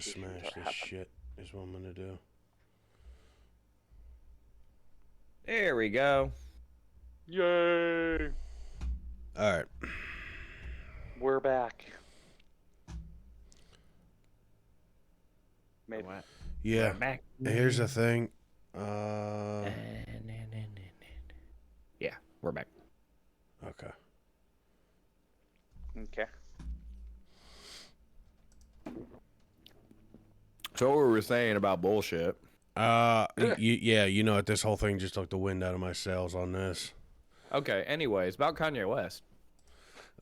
smash this shit is what I'm gonna do. There we go. Yay! Alright. We're back. Maybe. What? Yeah. We're back. Here's the thing. Yeah, we're back. Okay. Okay. So what we were saying about bullshit. Yeah, you know what? This whole thing just took the wind out of my sails on this. Okay, anyways, about Kanye West.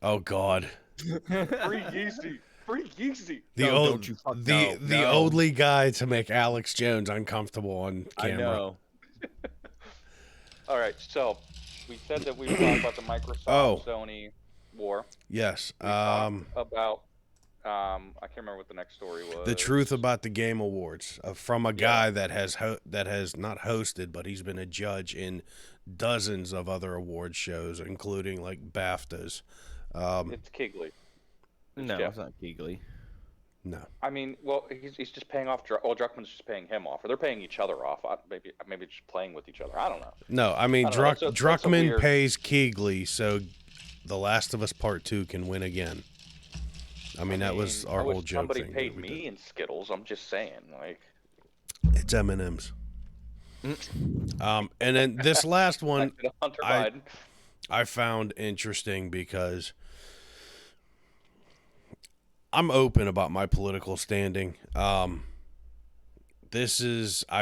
Oh God. Free Yeezy. Free Yeezy. The No, old, don't you fuck the no, the no. only guy to make Alex Jones uncomfortable on camera. I know. All right, so we said that we would talk about the Microsoft Sony war. Yes. We talked about I can't remember what the next story was. The truth about the Game Awards from a guy that has not hosted, but he's been a judge in dozens of other award shows, including like BAFTAs. It's Kigley. No, Jeff. it's not Keegley. No. I mean, well, he's just paying off. Druckmann's just paying him off, or they're paying each other off. Maybe just playing with each other. I don't know. No, I mean, That's a Druckmann weird... pays Keegley so The Last of Us Part 2 can win again. I mean, that was our whole joke somebody thing. Somebody paid me in Skittles. I'm just saying, like... It's M&M's. And then this last one, I found interesting because I'm open about my political standing. I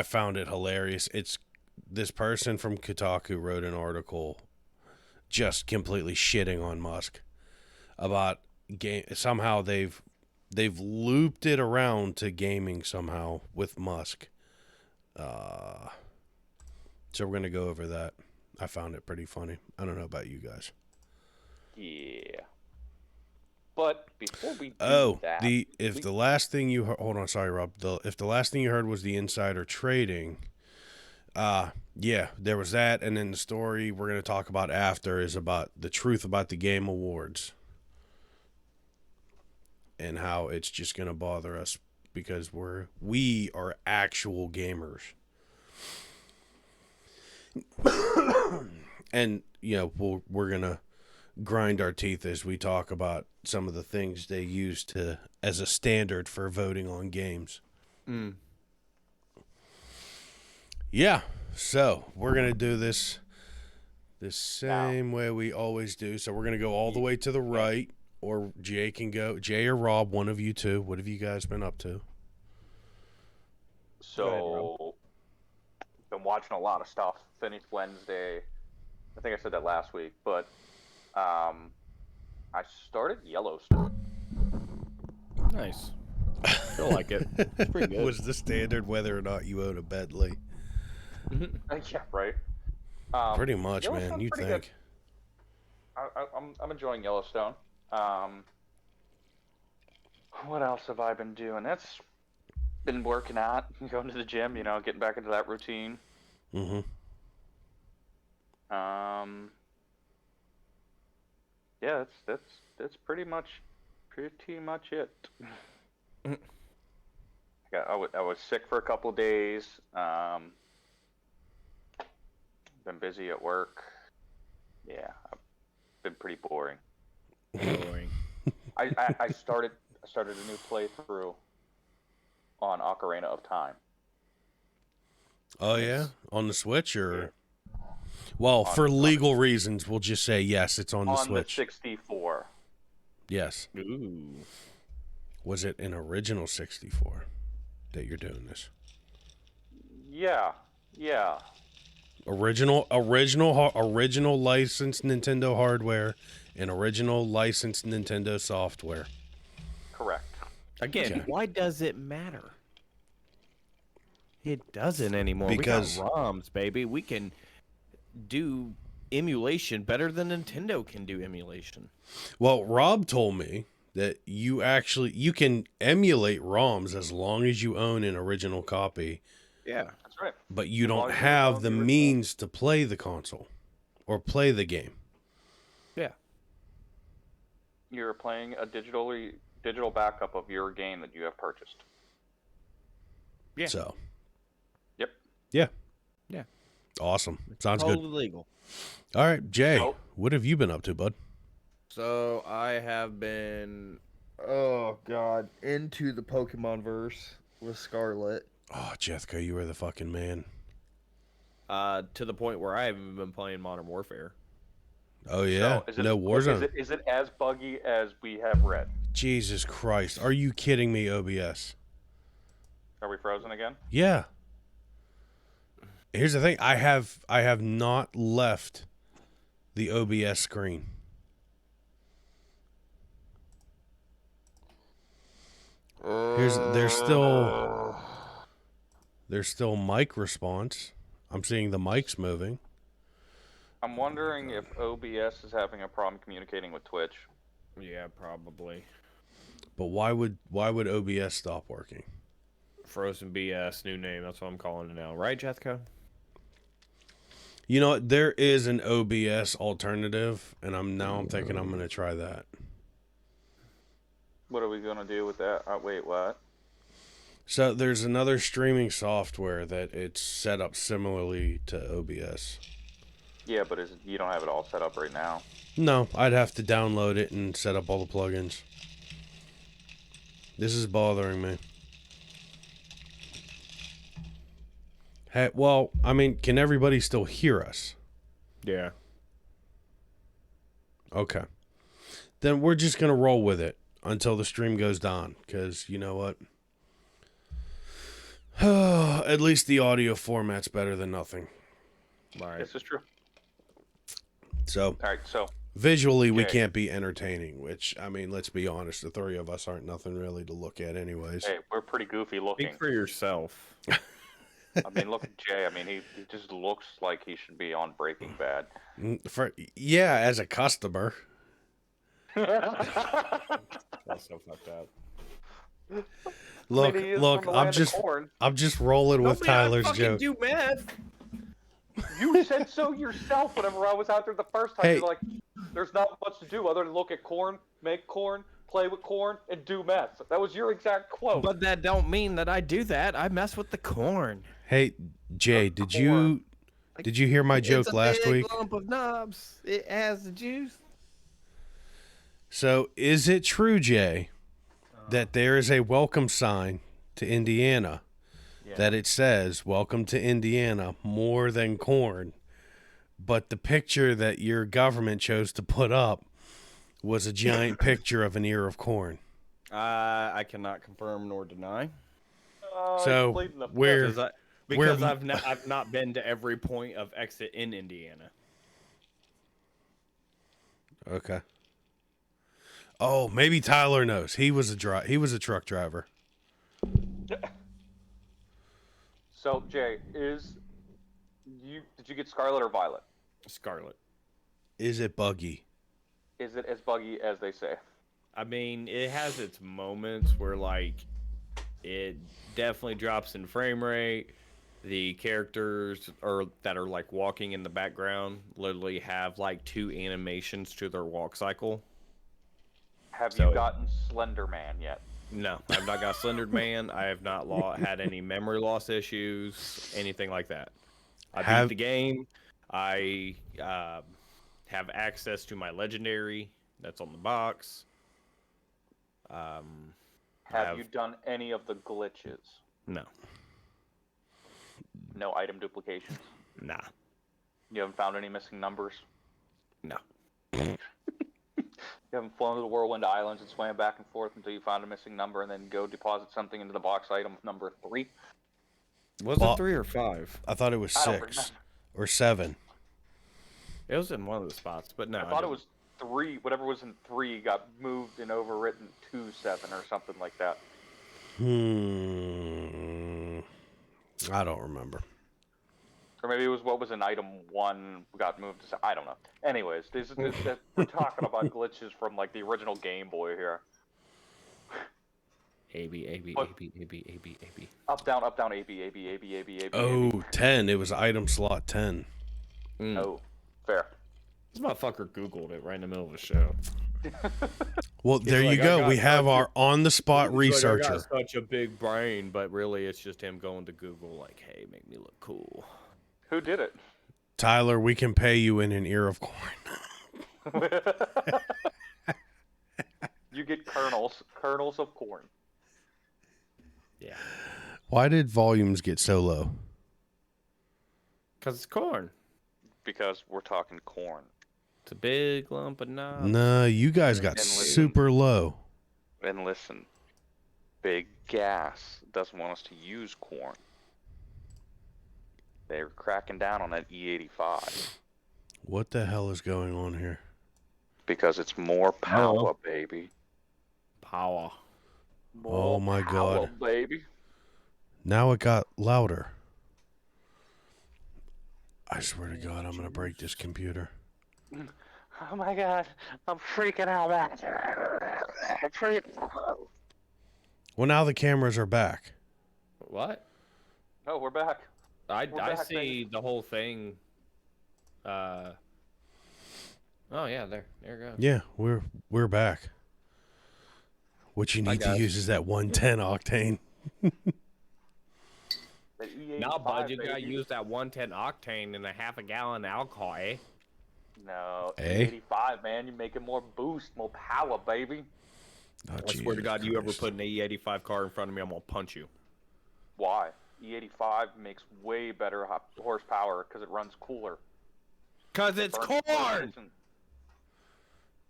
found it hilarious. It's this person from Kotaku wrote an article just completely shitting on Musk about game. Somehow they've looped it around to gaming somehow with Musk. So we're going to go over that. I found it pretty funny. I don't know about you guys. Yeah. But before we do that... If the last thing you heard... Hold on, sorry, Rob. If the last thing you heard was the insider trading, yeah, there was that. And then the story we're going to talk about after is about the truth about the Game Awards. And how it's just going to bother us because we are actual gamers. And, you know, we're going to grind our teeth as we talk about some of the things they use as a standard for voting on games. Yeah, so we're going to do this the same way we always do. So we're going to go all the way to the right, or Jay can go. Jay or Rob, one of you two. What have you guys been up to? So, been watching a lot of stuff. Finished Wednesday. I think I said that last week, but I started Yellowstone. Nice. I feel like it. It's pretty good. Was the standard whether or not you own a Bentley? Yeah, right. Pretty much, man. You think? I'm enjoying Yellowstone. What else have I been doing? That's been working out, going to the gym. You know, getting back into that routine. Mm-hmm. Yeah, that's pretty much it. I was sick for a couple of days. Been busy at work. Yeah, I've been pretty boring. I started a new playthrough on Ocarina of Time. Oh yeah, on the Switch or? Well, for legal reasons, we'll just say yes. It's on the Switch. On the 64. Yes. Ooh. Was it an original 64 that you're doing this? Yeah. Original licensed Nintendo hardware and original licensed Nintendo software. Correct. Again, why does it matter? It doesn't anymore. Because we got ROMs, baby. We can do emulation better than Nintendo can do emulation. Well, Rob told me that you can emulate ROMs as long as you own an original copy. Yeah, that's right. But you don't have the means to play the console or play the game. Yeah. You're playing a digital backup of your game that you have purchased. Yeah. So. Yep. Yeah. Yeah. Awesome. Sounds Totally good. legal. All right, Jay, So- what have you been up to, bud? So I have been, oh god, into the Pokemon verse with Scarlet. Oh, Jethko, you were the fucking man. To the point where I haven't been playing Modern Warfare. Oh yeah, So is it, no Warzone. Is it as buggy as we have read? Jesus Christ, are you kidding me? OBS. Are we frozen again? Yeah. Here's the thing. I have not left the OBS screen. There's still mic response. I'm seeing the mics moving. I'm wondering if OBS is having a problem communicating with Twitch. Yeah, probably. But why would OBS stop working? Frozen BS, new name. That's what I'm calling it now. Right, Jethko? You know what? There is an OBS alternative, and I'm thinking I'm gonna try that. What are we gonna do with that? Wait, what? So there's another streaming software that it's set up similarly to OBS. Yeah, but you don't have it all set up right now. No, I'd have to download it and set up all the plugins. This is bothering me. Hey, well, I mean, can everybody still hear us? Yeah. Okay. Then we're just going to roll with it until the stream goes down, because you know what? At least the audio format's better than nothing. Right. This is true. So, All right, so visually, we Okay. can't be entertaining, which, I mean, let's be honest, the three of us aren't nothing really to look at anyways. hey, we're pretty goofy looking. Speak for yourself. I mean, look at Jay. I mean, he just looks like he should be on Breaking Bad. Yeah, as a customer. That's so fucked up. Look, I mean, he is look, from the land of corn. I'm just rolling with Tyler's joke. do meth. You said so yourself whenever I was out there the first time. Hey. You're like, there's not much to do other than look at corn, make corn, play with corn, and do meth. That was your exact quote. But that don't mean that I do that. I mess with the corn. Hey, Jay, did you hear my joke It's a last big week? lump of knobs. It has the juice. So, is it true, Jay, that there is a welcome sign to Indiana that it says "Welcome to Indiana" more than corn, but the picture that your government chose to put up was a giant picture of an ear of corn? I cannot confirm nor deny. So, pleading the fifth. Because I've not been to every point of exit in Indiana. Okay. Oh, maybe Tyler knows. He was a truck driver. So Jay, did you get Scarlet or Violet? Scarlet. Is it buggy? Is it as buggy as they say? I mean, it has its moments where, like, it definitely drops in frame rate. The characters that are like walking in the background literally have like 2 animations to their walk cycle. Have So- you gotten Slender Man yet? No, I've not got Slendered Man. I have not had any memory loss issues, anything like that. I beat the game. I have access to my legendary that's on the box. Have you done any of the glitches? No. No item duplications? Nah. You haven't found any missing numbers? No. You haven't flown to the Whirlwind Islands and swam back and forth until you found a missing number and then go deposit something into the box item number 3? Was Well, it 3 or 5? I thought it was I don't 6 remember. or 7. It was in one of the spots, but no. I thought it was 3. Whatever was in 3 got moved and overwritten to 7 or something like that. I don't remember. Or maybe it was what was in item 1 got moved to... I don't know. Anyways, we're talking about glitches from like the original Game Boy here. A, B, A, B, What? A, B, A, B, A, B, A, B. Up, down, A, B, A, B, A, B, A, B, A, B. Oh, 10. It was item slot 10. Oh, fair. This motherfucker Googled it right in the middle of the show. Well, He's there you like, "I go. got We have such a-" our on-the-spot he's like, I researcher. got such a big brain, but really it's just him going to Google like, hey, make me look cool. Who did it? Tyler, we can pay you in an ear of corn. You get kernels of corn. Yeah. Why did volumes get so low? Because it's corn. Because we're talking corn. It's a big lump of knobs. No, you guys got And listen. super low. And listen, Big Gas doesn't want us to use corn. They're cracking down on that E85 What the hell is going on here? because it's more power, baby. Power. More Oh my power, God. baby. Now it got louder. I swear to God, I'm going to break this computer. Oh my God, I'm freaking out. I'm freaking out. Well, now the cameras are back. What? Oh, we're back. I back, see baby. the whole thing. Oh yeah, there it goes. Yeah, we're back. What you Hi, need to guys. use is that 110 octane. The E85, Now, bud, you gotta baby. use that 110 octane in a half a gallon alcohol, eh? No, Eh? E85, man. You're making more boost, more power, baby. Oh, I swear to Jesus God, you ever Christ. put an E85 car in front of me, I'm gonna punch you. Why? E85 makes way better horsepower because it runs cooler. Cause it's Burns more corn. efficient.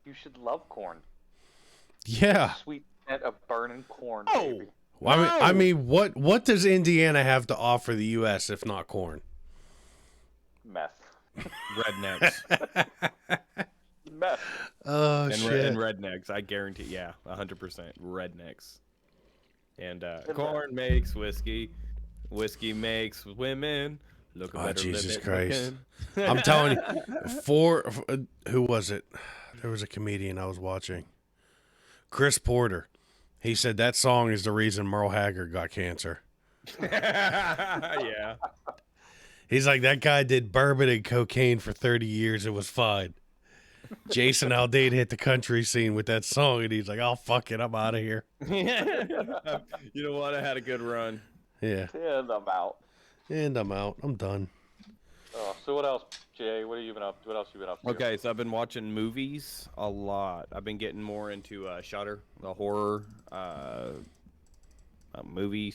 You should love corn. Yeah. Sweet scent of burning corn, Oh. baby. Well, I mean, what does Indiana have to offer the U.S. if not corn? Meth. Rednecks Meth. Oh, and shit. rednecks. I guarantee. Yeah, 100% rednecks. And corn makes whiskey. Whiskey makes women look a Oh, better Jesus than Christ. I'm telling you, who was it? There was a comedian I was watching. Chris Porter. He said that song is the reason Merle Haggard got cancer. Yeah. He's like, that guy did bourbon and cocaine for 30 years. It was fine. Jason Aldean hit the country scene with that song, and he's like, oh, fuck it. I'm out of here. You know what? I had a good run. Yeah. And I'm out. And I'm out. I'm done. Oh, so what else, Jay? What have you been up to? What else you been up to? Okay, so I've been watching movies a lot. I've been getting more into Shudder, the horror movie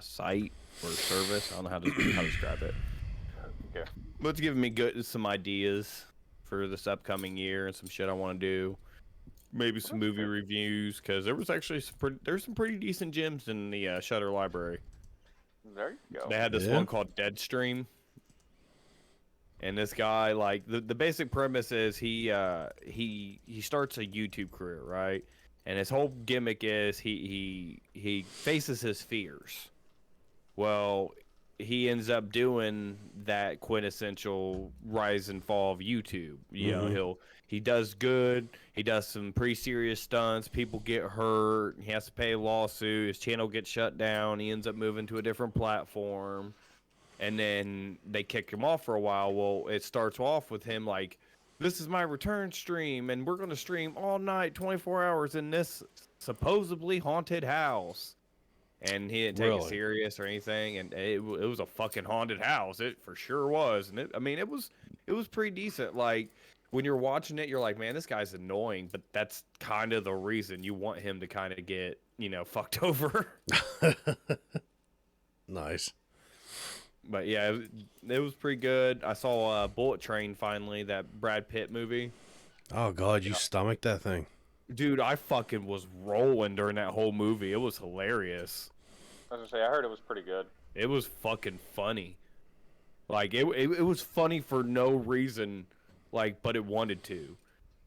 site or service. I don't know how to describe it. Okay. But it's giving me some ideas for this upcoming year and some shit I want to do. Maybe some movie reviews because there was actually there's some pretty decent gems in the Shudder library. There you go. They had this Yeah. one called Deadstream. And this guy, like, the basic premise is he starts a YouTube career, right? And his whole gimmick is he faces his fears. Well, he ends up doing that quintessential rise and fall of YouTube. You know, he does good. He does some pretty serious stunts. People get hurt. He has to pay a lawsuit. His channel gets shut down. He ends up moving to a different platform. And then they kick him off for a while. Well, it starts off with him like, this is my return stream, and we're going to stream all night, 24 hours in this supposedly haunted house. And he didn't take it serious or anything, and it was a fucking haunted house. It for sure was. And it was pretty decent. Like, when you're watching it, you're like, man, this guy's annoying, but that's kind of the reason you want him to kind of get, fucked over. Nice. But yeah, it was pretty good. I saw Bullet Train finally, that Brad Pitt movie. Oh, God, you stomached that thing. Dude, I fucking was rolling during that whole movie. It was hilarious. I was gonna say, I heard it was pretty good. It was fucking funny. Like, it was funny for no reason, like, but it wanted to.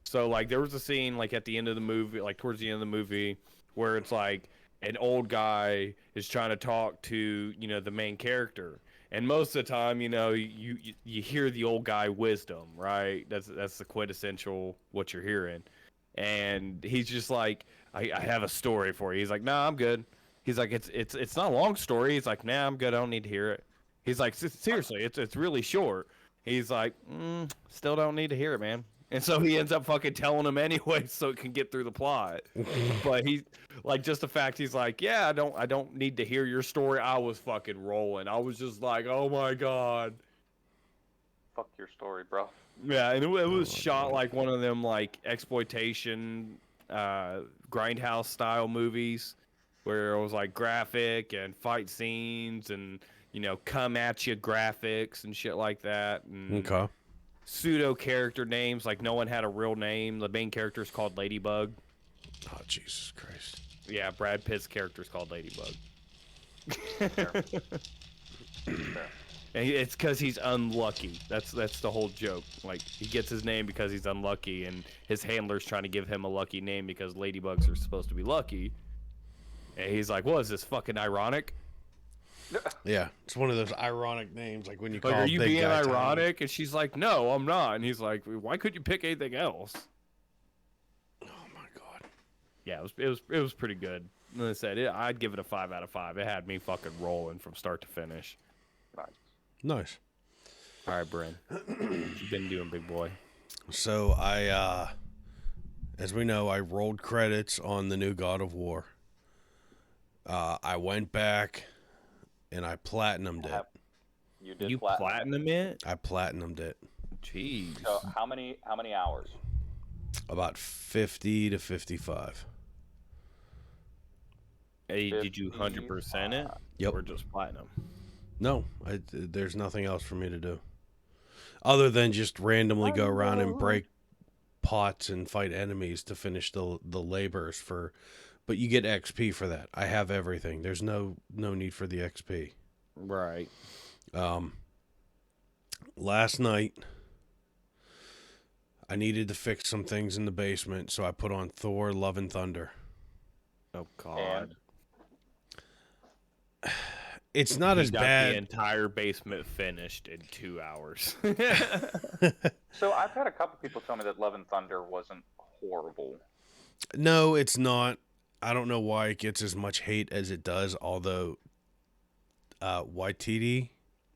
So, like, there was a scene, like, at the end of the movie, like, towards the end of the movie, where it's like an old guy is trying to talk to, the main character. And most of the time, you hear the old guy wisdom, right? That's the quintessential what you're hearing. And he's just like, I have a story for you. He's like, nah, I'm good. He's like, it's not a long story. He's like, nah, I'm good. I don't need to hear it. He's like, seriously, it's really short. He's like, still don't need to hear it, man. And so he ends up fucking telling him anyway so it can get through the plot. But he like just the fact he's like, yeah, I don't need to hear your story. I was fucking rolling. I was just like, oh my god. Fuck your story, bro. Yeah, and it was my shot God. like one of them like exploitation grindhouse style movies where it was like graphic and fight scenes and come at you graphics and shit like that and Okay. pseudo character names, like no one had a real name. The main character is called Ladybug. Oh, Jesus Christ. Yeah, Brad Pitt's character is called Ladybug. Fair. And it's because he's unlucky. That's the whole joke. Like he gets his name because he's unlucky, and his handler's trying to give him a lucky name because ladybugs are supposed to be lucky. And he's like, "What is this fucking ironic? Yeah, it's one of those ironic names, like when you call Like, are you big being guy ironic?" And she's like, "No, I'm not." And he's like, "Why couldn't you pick anything else?" Tiny. Oh my God. Yeah, it was pretty good. Like I said, I'd give it a 5 out of 5. It had me fucking rolling from start to finish. Nice. Nice. All right, Bryn, what you been doing, big boy? So as we know, I rolled credits on the new God of War. I went back and I platinumed it. You did You platinum it? I platinumed it. Jeez. So how many hours? About 50 to 55. Hey, did you 100% it? Yep. Or just platinum? No, there's nothing else for me to do. Other than just randomly go around and break pots and fight enemies to finish the labors for, but you get XP for that. I have everything. There's no need for the XP. Right. Last night I needed to fix some things in the basement, so I put on Thor: Love and Thunder. Oh God. It's not as got bad. The entire basement finished in 2 hours. So I've had a couple people tell me that Love and Thunder wasn't horrible. No, it's not. I don't know why it gets as much hate as it does, although Waititi,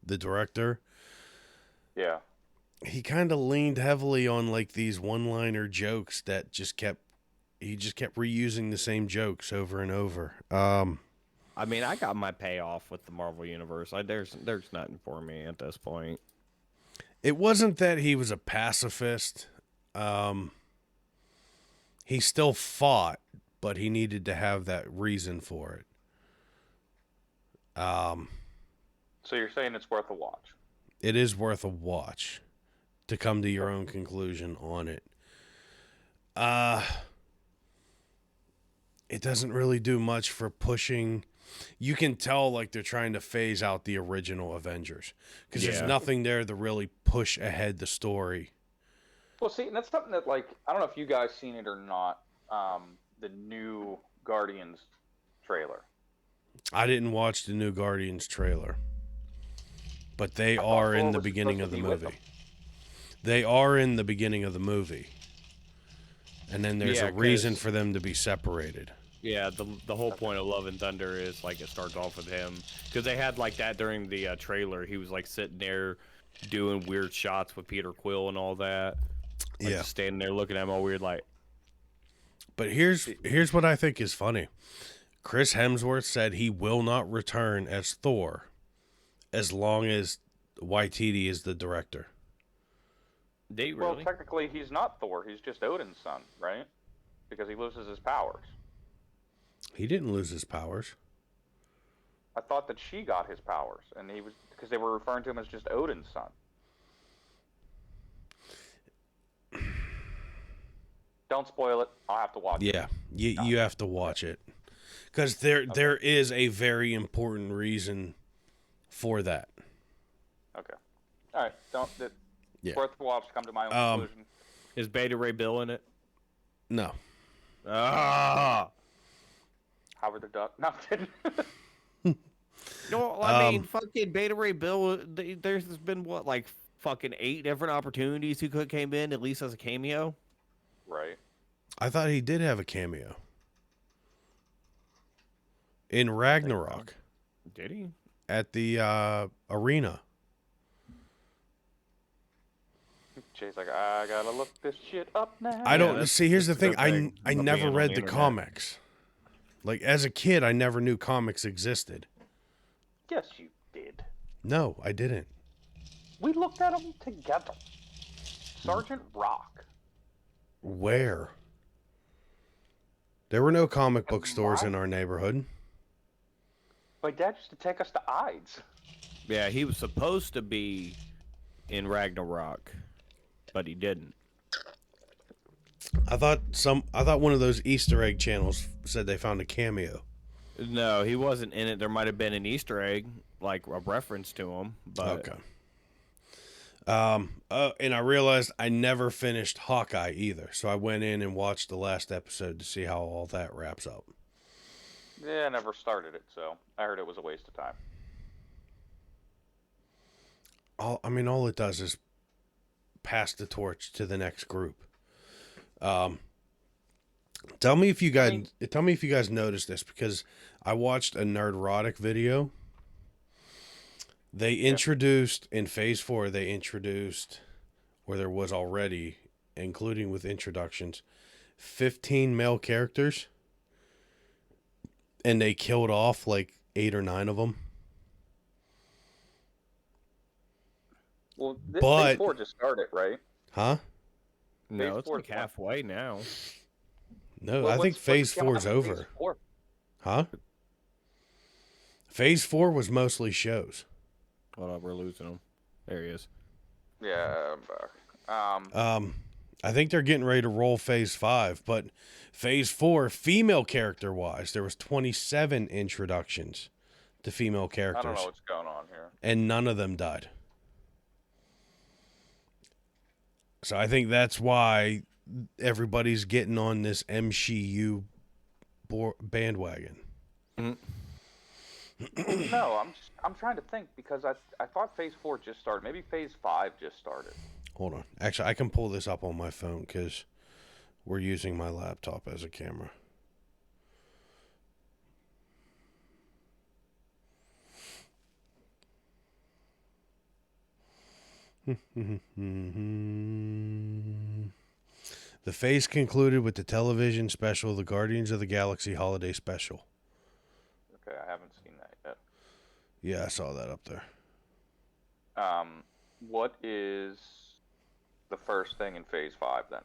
the director, Yeah. he kind of leaned heavily on like these one-liner jokes that he just kept reusing the same jokes over and over. I mean, I got my payoff with the Marvel Universe. There's nothing for me at this point. It wasn't that he was a pacifist. He still fought, but he needed to have that reason for it. So you're saying it's worth a watch? It is worth a watch to come to your own conclusion on it. It doesn't really do much for pushing. You can tell like they're trying to phase out the original Avengers because there's nothing there to really push ahead the story. Well, see, and that's something that, like, I don't know if you guys seen it or not. The new Guardians trailer. I didn't watch the new Guardians trailer, but they are in the beginning of the movie. They are in the beginning of the movie, and then there's a reason for them to be separated. Yeah, the whole point of Love and Thunder is like it starts off with him because they had like that during the trailer. He was like sitting there doing weird shots with Peter Quill and all that. Like, just standing there looking at him all weird, like. But here's what I think is funny. Chris Hemsworth said he will not return as Thor as long as Waititi is the director. They really? Well, technically, he's not Thor. He's just Odin's son, right? Because he loses his powers. He didn't lose his powers. I thought that she got his powers, and he was because they were referring to him as just Odin's son. Don't spoil it. I'll have to watch it. Yeah, you have to watch it because there is a very important reason for that. Okay. All right. Yeah. Worth the watch. Come to my own conclusion. Is Beta Ray Bill in it? No. Ah. Howard the Duck. No, I'm kidding. No, I mean, fucking Beta Ray Bill. There's been what, like fucking 8 different opportunities he could came in at least as a cameo. Right. I thought he did have a cameo in Ragnarok. Did he? At the arena. Jay's like, I gotta look this shit up now. I don't that's- see. Here's the that's thing. the thing I about never being on read the the internet. comics. Like as a kid, I never knew comics existed. Yes, you did. No, I didn't. We looked at them together. Sergeant Rock. Where? There were no comic book stores in My- our neighborhood. My dad used to take us to Ides. Yeah, he was supposed to be in Ragnarok, but he didn't. I thought one of those Easter egg channels said they found a cameo. No, he wasn't in it. There might have been an Easter egg, like a reference to him, but Okay. And I realized I never finished Hawkeye either, so I went in and watched the last episode to see how all that wraps up. Yeah, I never started it, so I heard it was a waste of time. All it does is pass the torch to the next group. Tell me if you guys noticed this, because I watched a Nerdrotic video. They introduced in Phase 4. They introduced, or there was already, including with introductions, 15 male characters, and they killed off like 8 or 9 of them. Well, But- Phase 4 just started, right? Huh? no, Phase it's 4 like halfway now. No, Well, I think what's Phase coming 4 is out in Phase over. 4? Huh? Phase 4 was mostly shows. Hold on, we're losing him. There he is. Yeah, I'm back. I think they're getting ready to roll Phase 5, but Phase 4, female character-wise, there was 27 introductions to female I characters, don't know what's going on here. and none of them died. So I think that's why everybody's getting on this MCU bandwagon. No, I'm trying to think, because I thought Phase 4 just started. Maybe Phase 5 just started. Hold on. Actually, I can pull this up on my phone because we're using my laptop as a camera. The phase concluded with the television special, The Guardians of the Galaxy Holiday Special. Okay, I haven't seen that yet. Yeah, I saw that up there. What is the first thing in Phase 5 then?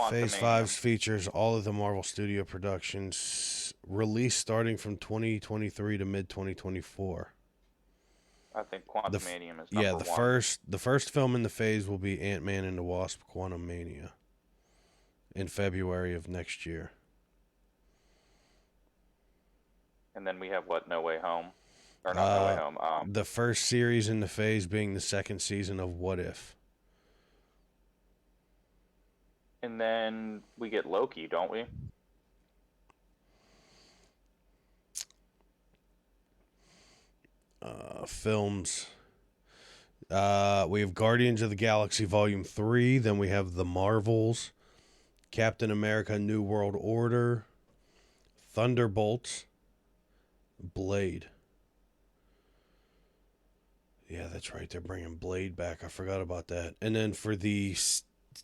Phase 5 features all of the Marvel Studio productions released starting from 2023 to mid 2024. I think Quantumanium is Yeah, number the one. first film in the phase will be Ant-Man and the Wasp: Quantumania in February of next year. And then we have what? No Way Home, or not No Way Home. The first series in the phase being the second season of What If. And then we get Loki, don't we? Films. We have Guardians of the Galaxy Volume 3. Then we have The Marvels, Captain America: New World Order, Thunderbolts, Blade. Yeah, that's right. They're bringing Blade back. I forgot about that. And then for the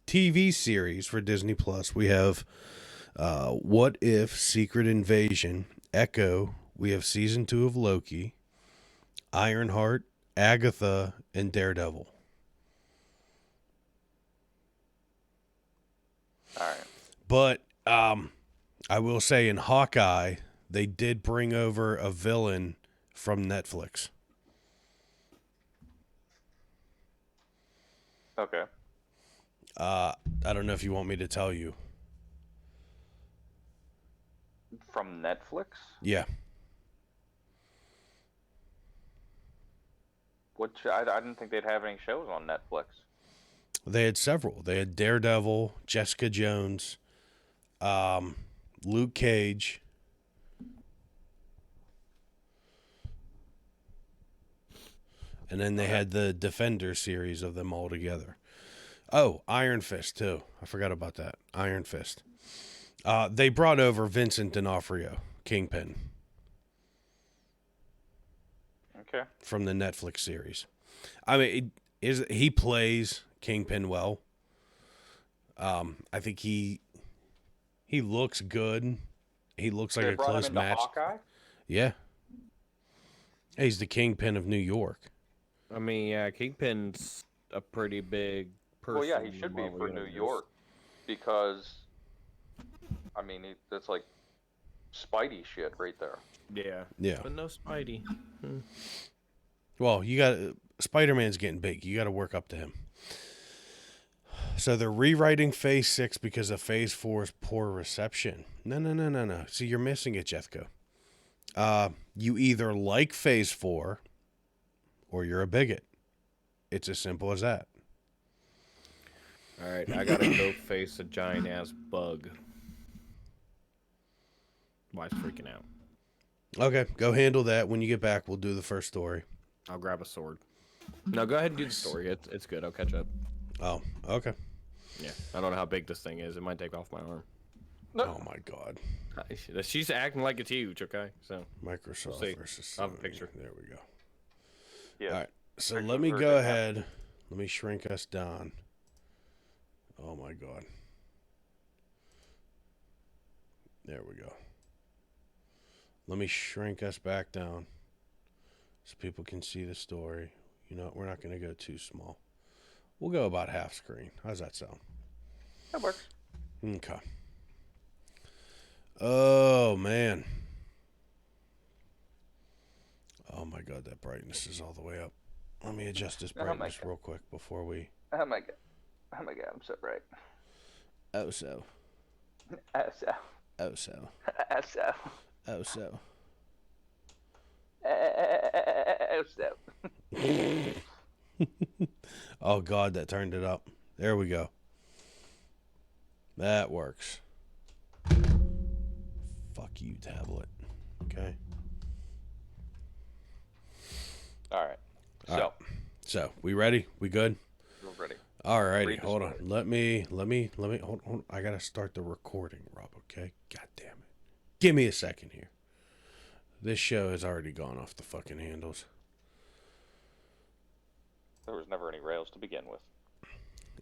TV series for Disney Plus, we have What If, Secret Invasion, Echo. We have season 2 of Loki, Ironheart, Agatha, and Daredevil. All right. But I will say in Hawkeye, they did bring over a villain from Netflix. Okay. I don't know if you want me to tell you. From Netflix? Yeah. I didn't think they'd have any shows on Netflix. They had several. They had Daredevil, Jessica Jones, Luke Cage. And then they had the Defender series of them all together. Oh, Iron Fist, too. I forgot about that. Iron Fist. They brought over Vincent D'Onofrio, Kingpin Okay. from the Netflix series. I mean, he plays Kingpin well. I think he looks good. He looks like They a brought him close into match. Hawkeye. Yeah. He's the Kingpin of New York. I mean, yeah, Kingpin's a pretty big person. Well, yeah, he in the should be Marvel for universe. New York because, I mean, that's like Spidey shit right there. Yeah. Yeah. But no Spidey. Well, you got Spider-Man's getting big. You got to work up to him. So they're rewriting Phase 6 because of Phase 4's poor reception. No. See, you're missing it, Jethko. You either like Phase 4 or you're a bigot. It's as simple as that. All right, I gotta go face a giant ass bug. Wife's freaking out. Okay, go handle that. When you get back, we'll do the first story. I'll grab a sword. No, go ahead and do the story. It's good. I'll catch up. Oh, okay. Yeah, I don't know how big this thing is. It might take off my arm. Oh my God. She's acting like it's huge. Okay, so Microsoft see. versus I'll have a Sony. picture. There we go. Yeah. All right. So Picture let me version, go yeah. ahead. Let me shrink us down. Oh my God. There we go. Let me shrink us back down so people can see the story. You know, we're not going to go too small. We'll go about half screen. How's that sound? That works. Okay. Oh, man. Oh, my God. That brightness is all the way up. Let me adjust this Oh, my brightness God. real quick before we... Oh my god. Oh my god, I'm so bright. Oh, so. Oh so. Oh, so. Oh so. Oh, so. Oh so. Oh, God, that turned it up. There we go. That works. Fuck you, tablet. Okay. All right. All So, right. So, we ready? We good? we're ready. All righty. Read the Hold on. story. Let me, hold. I got to start the recording, Rob, okay? God damn it. Give me a second here. This show has already gone off the fucking handles. There was never any rails to begin with.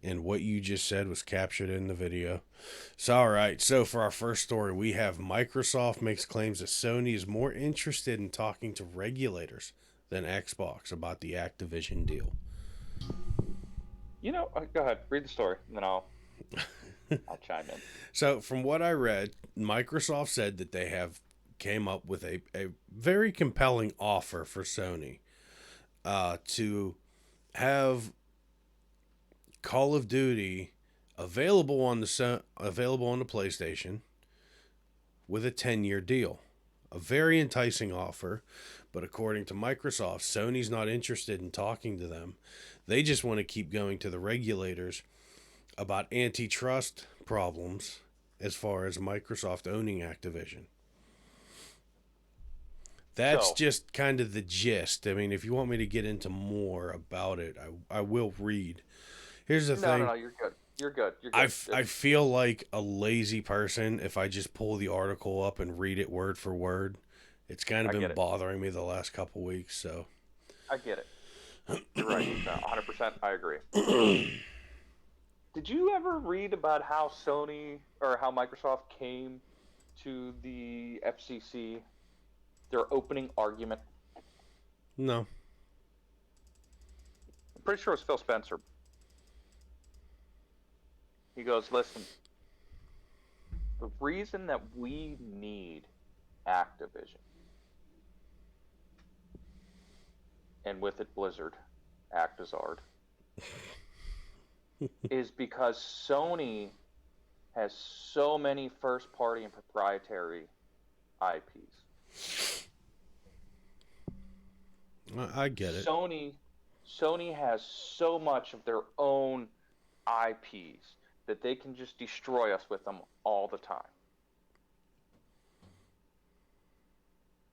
And what you just said was captured in the video. So, all right. So, for our first story, we have Microsoft makes claims that Sony is more interested in talking to regulators than Xbox about the Activision deal. You know, go ahead, read the story, and then I'll chime in. So, from what I read, Microsoft said that they have came up with a very compelling offer for Sony to have Call of Duty available on the PlayStation with a 10-year deal. A very enticing offer, but according to Microsoft, Sony's not interested in talking to them. They just want to keep going to the regulators about antitrust problems as far as Microsoft owning Activision. That's So- just kind of the gist. I mean, if you want me to get into more about it, I will read. Here's the thing. No, you're good. You're good. You're good. I feel like a lazy person if I just pull the article up and read it word for word. It's kind of I been get it. bothering me the last couple weeks, so. I get it. You're right. 100%. I agree. Did you ever read about how Sony or how Microsoft came to the FCC? Their opening argument. No. I'm pretty sure it was Phil Spencer. He goes, listen, the reason that we need Activision, and with it Blizzard, Actizard, is because Sony has so many first-party and proprietary IPs. I get it. Sony has so much of their own IPs that they can just destroy us with them all the time.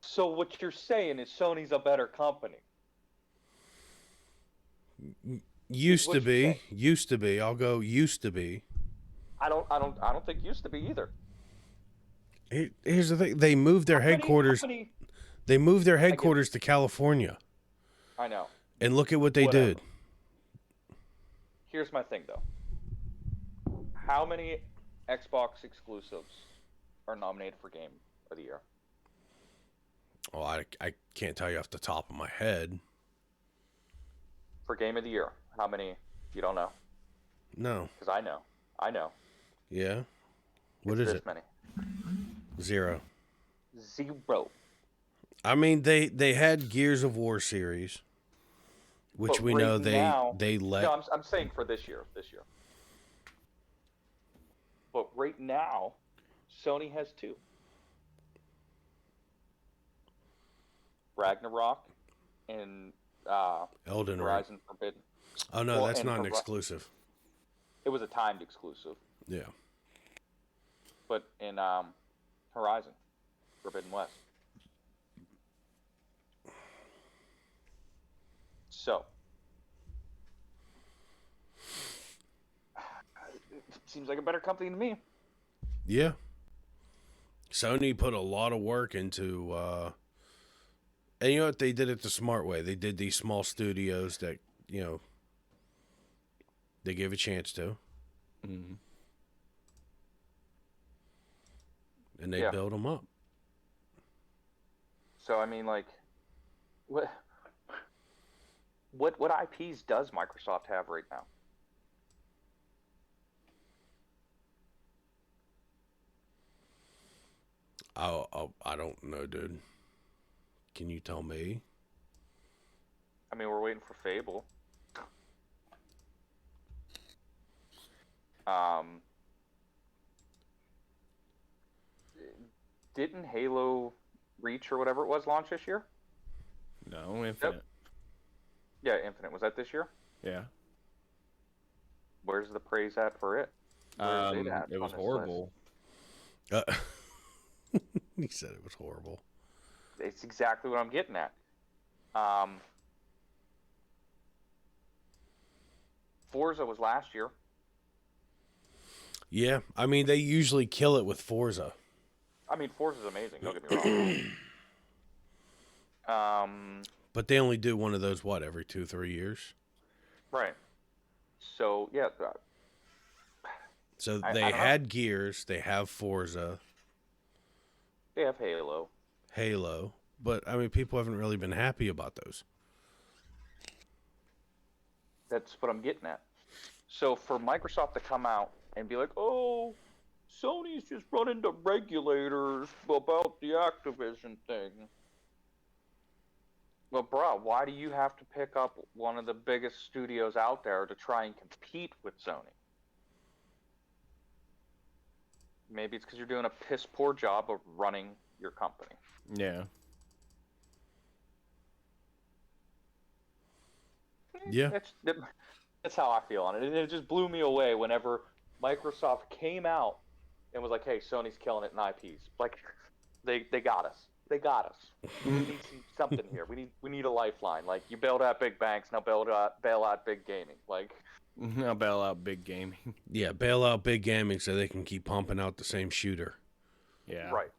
So what you're saying is Sony's a better company. Used what to you be. say. Used to be. I'll go used to be. I don't think used to be either. Here's the thing: they moved their headquarters. They moved their headquarters to California, I know. and look at what they Whatever. did. Here's my thing, though. How many Xbox exclusives are nominated for Game of the Year? Oh, I can't tell you off the top of my head. For Game of the Year, how many? You don't know? No. Because I know. I know. Yeah. What It's is this it? many. 0. 0. I mean, they had Gears of War series, which But we right know now, they let. No, I'm saying for this year. This year. But right now, Sony has 2. Ragnarok and Elden Ring. Horizon Forbidden. Oh no, Well, that's and not an exclusive. It was a timed exclusive. Yeah. But in Horizon Forbidden West. So, it seems like a better company to me. Yeah. Sony put a lot of work into, and you know what? They did it the smart way. They did these small studios that, they give a chance to. Mm-hmm. And they build them up. So, I mean, like, what IPs does Microsoft have right now? I don't know, dude. Can you tell me? I mean, we're waiting for Fable. Didn't Halo Reach or whatever it was launch this year? No, Infinite. Yeah, Infinite. Was that this year? Yeah. Where's the praise at for it? Where's It at was on this horrible. He said it was horrible. It's exactly what I'm getting at. Forza was last year. Yeah, I mean, they usually kill it with Forza. I mean, Forza's amazing. Don't get me wrong. But they only do one of those, every 2-3 years? Right. So, yeah. So I they don't know. had Gears, they have Forza, They have Halo. but, I mean, people haven't really been happy about those. That's what I'm getting at. So for Microsoft to come out and be like, oh, Sony's just running the regulators about the Activision thing. Well, bro, why do you have to pick up one of the biggest studios out there to try and compete with Sony? Maybe it's because you're doing a piss poor job of running your company. Yeah. Yeah. That's how I feel on it. It just blew me away whenever Microsoft came out and was like, hey, Sony's killing it in IPs. Like, they got us. They got us. We need something here. We need a lifeline. Like, you bailed out big banks, now bail out big gaming. Like, I'll bail out big gaming. Yeah, bail out big gaming so they can keep pumping out the same shooter. Yeah. right.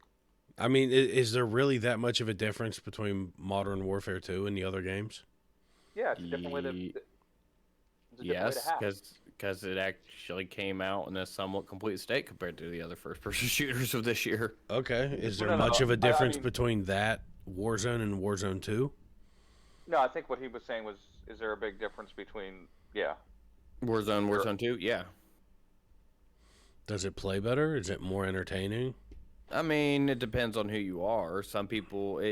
I mean, is there really that much of a difference between Modern Warfare 2 and the other games? Yeah, it's a different way to. Yes, because it actually came out in a somewhat complete state compared to the other first-person shooters of this year. Okay. Is there No, much of a difference I mean, between that Warzone and Warzone 2? No, I think what he was saying was, is there a big difference between, Warzone 2? Yeah. Does it play better? Is it more entertaining? I mean, it depends on who you are. Some people,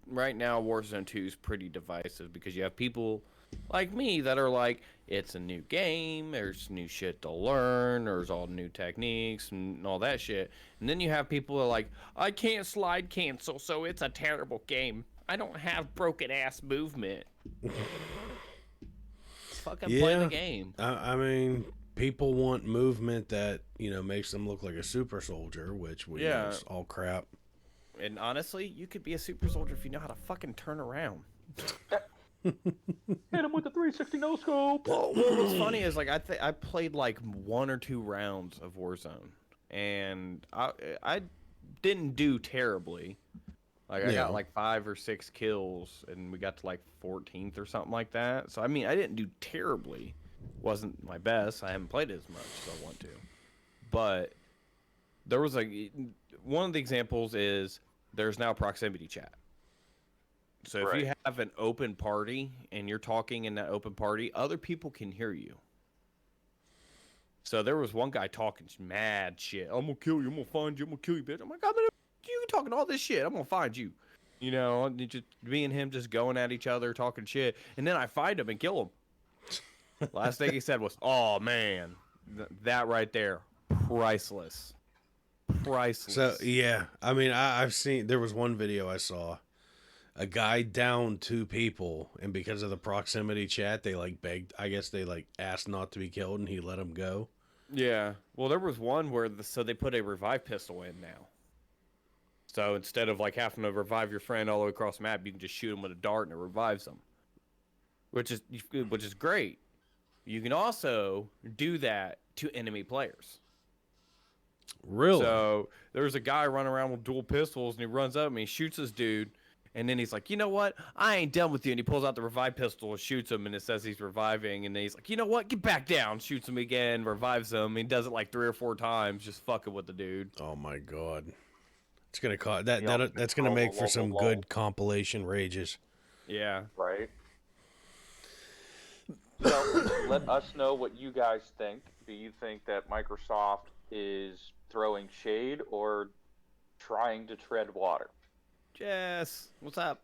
right now, Warzone 2 is pretty divisive because you have people like me that are like, it's a new game, there's new shit to learn, there's all new techniques and all that shit. And then you have people that are like, I can't slide cancel, so it's a terrible game. I don't have broken ass movement. Fucking play the game. I mean, people want movement that, makes them look like a super soldier, which we know is all crap. And honestly, you could be a super soldier if you know how to fucking turn around. Hit him with the 360 no scope. Well, what's funny is like I played like 1 or 2 rounds of Warzone, and I didn't do terribly. Like I Yeah. got like 5 or 6 kills, and we got to like 14th or something like that. So I mean, I didn't do terribly. Wasn't my best. I haven't played it as much as I want to. But there was like one of the examples is there's now proximity chat. So if you Right. have an open party and you're talking in that open party, other people can hear you. So there was one guy talking mad shit. I'm gonna kill you. I'm gonna find you. I'm gonna kill you, bitch. I'm like, I'm gonna you talking all this shit. I'm gonna find you. You know, and just me and him just going at each other, talking shit, and then I find him and kill him. Last thing he said was, "Oh man, that right there, priceless, priceless." So yeah, I mean, I've seen. There was one video I saw. A guy downed 2 people, and because of the proximity chat, they like begged. I guess they like asked not to be killed, and he let him go. Yeah. Well, there was one where so they put a revive pistol in now. So instead of like having to revive your friend all the way across the map, you can just shoot him with a dart and it revives them, which is great. You can also do that to enemy players. Really? So there's a guy running around with dual pistols, and he runs up and he shoots this dude. And then he's like, you know what? I ain't done with you. And he pulls out the revive pistol and shoots him, and it says he's reviving. And then he's like, you know what? Get back down. Shoots him again, revives him. He does it like 3 or 4 times, just fucking with the dude. Oh my god. It's gonna cause that, Yeah, that's gonna make for some lol. good compilation rages. Yeah. Right. So let us know what you guys think. Do you think that Microsoft is throwing shade or trying to tread water? Jess, what's up?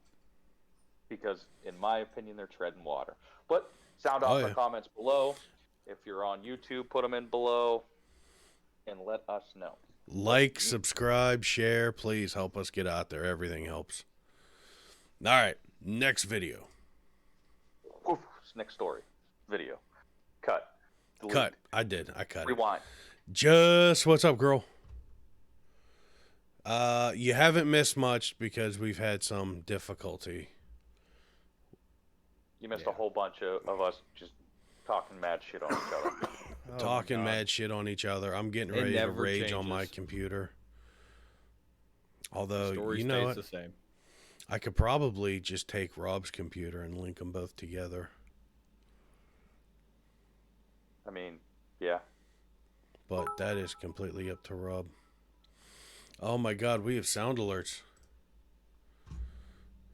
Because in my opinion, they're treading water. But sound Oh, off yeah. the comments below. If you're on YouTube, put them in below and let us know. Like, subscribe, share. Please help us get out there. Everything helps. All right, next video. Oof, next story. Video. Cut. Delete. Cut. I did. I cut it. Rewind. Just what's up, girl? You haven't missed much because we've had some difficulty. You missed Yeah. a whole bunch of us just talking mad shit on each other. Oh Talking my God. mad shit on each other. I'm getting It ready to never rage on my changes. computer. The Although, story you know stays what? the same. I could probably just take Rob's computer and link them both together. I mean, yeah. But that is completely up to Rob. Oh my god, we have sound alerts.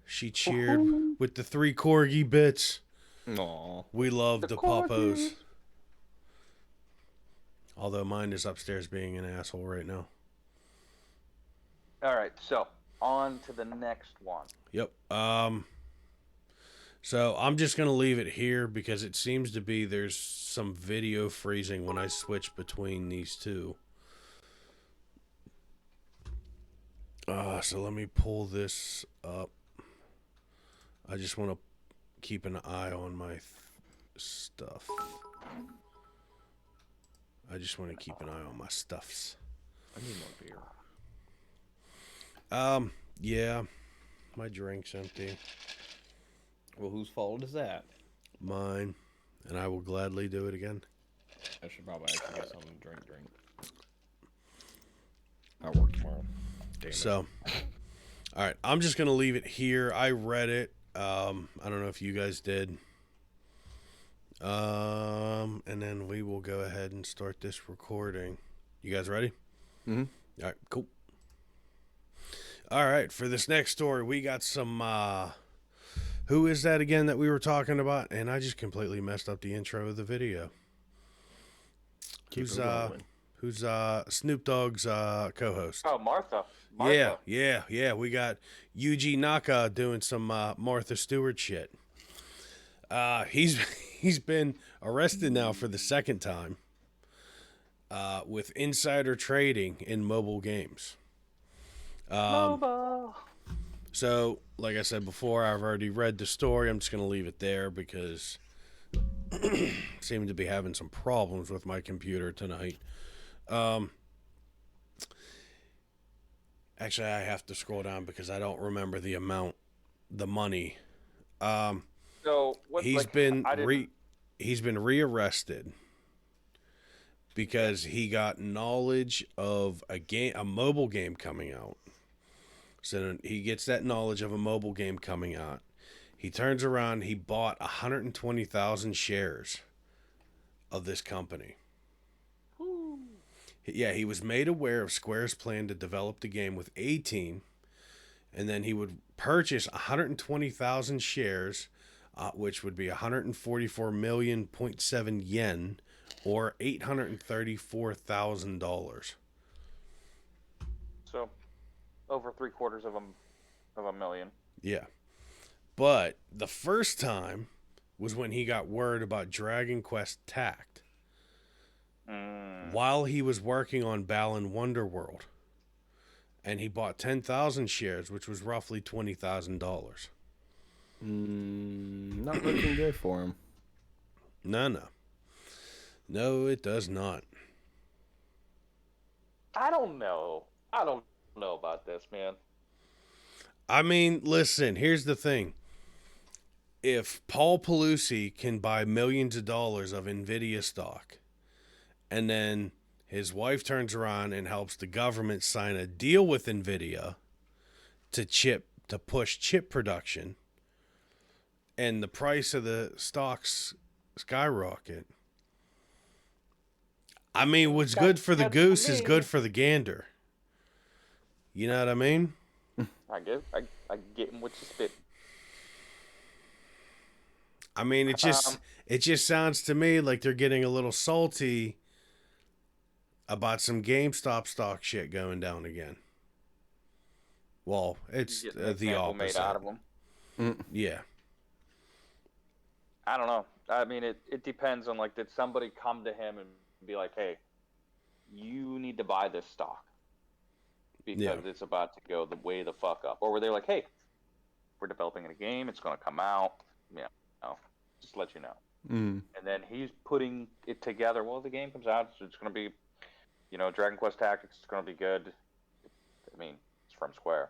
She cheered with the 3 corgi bits. Aw. We love the corgis. poppos. Although mine is upstairs being an asshole right now. All right, so on to the next one. Yep. So I'm just gonna leave it here because it seems to be there's some video freezing when I switch between these two. So let me pull this up. I just want to keep an eye on my stuff. I just want to keep an eye on my stuffs. I need more beer. Yeah. My drink's empty. Well, whose fault is that? Mine. And I will gladly do it again. I should probably actually get something to drink. I work tomorrow. Damn it. So, all right. I'm just going to leave it here. I read it. I don't know if you guys did. And then we will go ahead and start this recording. You guys ready? Mm-hmm. All right, cool. All right, for this next story, we got some, who is that again that we were talking about? And I just completely messed up the intro of the video. Who's Snoop Dogg's co-host? Oh, Martha. Yeah. We got Yuji Naka doing some Martha Stewart shit. He's been arrested now for the second time with insider trading in mobile games. Mobile. So, like I said before, I've already read the story. I'm just going to leave it there because I seem to be having some problems with my computer tonight. Actually, I have to scroll down because I don't remember the amount, the money. So what? He's been rearrested, because he got knowledge of a mobile game coming out. So he gets that knowledge of a mobile game coming out. He turns around, he bought 120,000 shares of this company. Woo. Yeah, he was made aware of Square's plan to develop the game with a team, and then he would purchase 120,000 shares, which would be 144 million point seven yen, or $834,000. So, over 3/4 of a million. Yeah. But the first time was when he got word about Dragon Quest Tact while he was working on Balan Wonderworld. And he bought 10,000 shares, which was roughly $20,000. Not looking good for him. No. No, it does not. I don't know. I don't know about this, man. I mean, listen, here's the thing. If Paul Pelosi can buy millions of dollars of NVIDIA stock, and then his wife turns around and helps the government sign a deal with NVIDIA to push chip production, and the price of the stocks skyrocket. I mean, what's good for the goose is good for the gander. You know what I mean? I getting what you spit. I mean, it just sounds to me like they're getting a little salty about some GameStop stock shit going down again. Well, it's the opposite. Made out of them. Yeah. I don't know. I mean, it depends on, like, did somebody come to him and be like, hey, you need to buy this stock because it's about to go the way the fuck up? Or were they like, hey, we're developing a game, it's going to come out, just to let you know. And then he's putting it together. Well, the game comes out, so it's going to be, Dragon Quest Tactics is going to be good. I mean, it's from Square.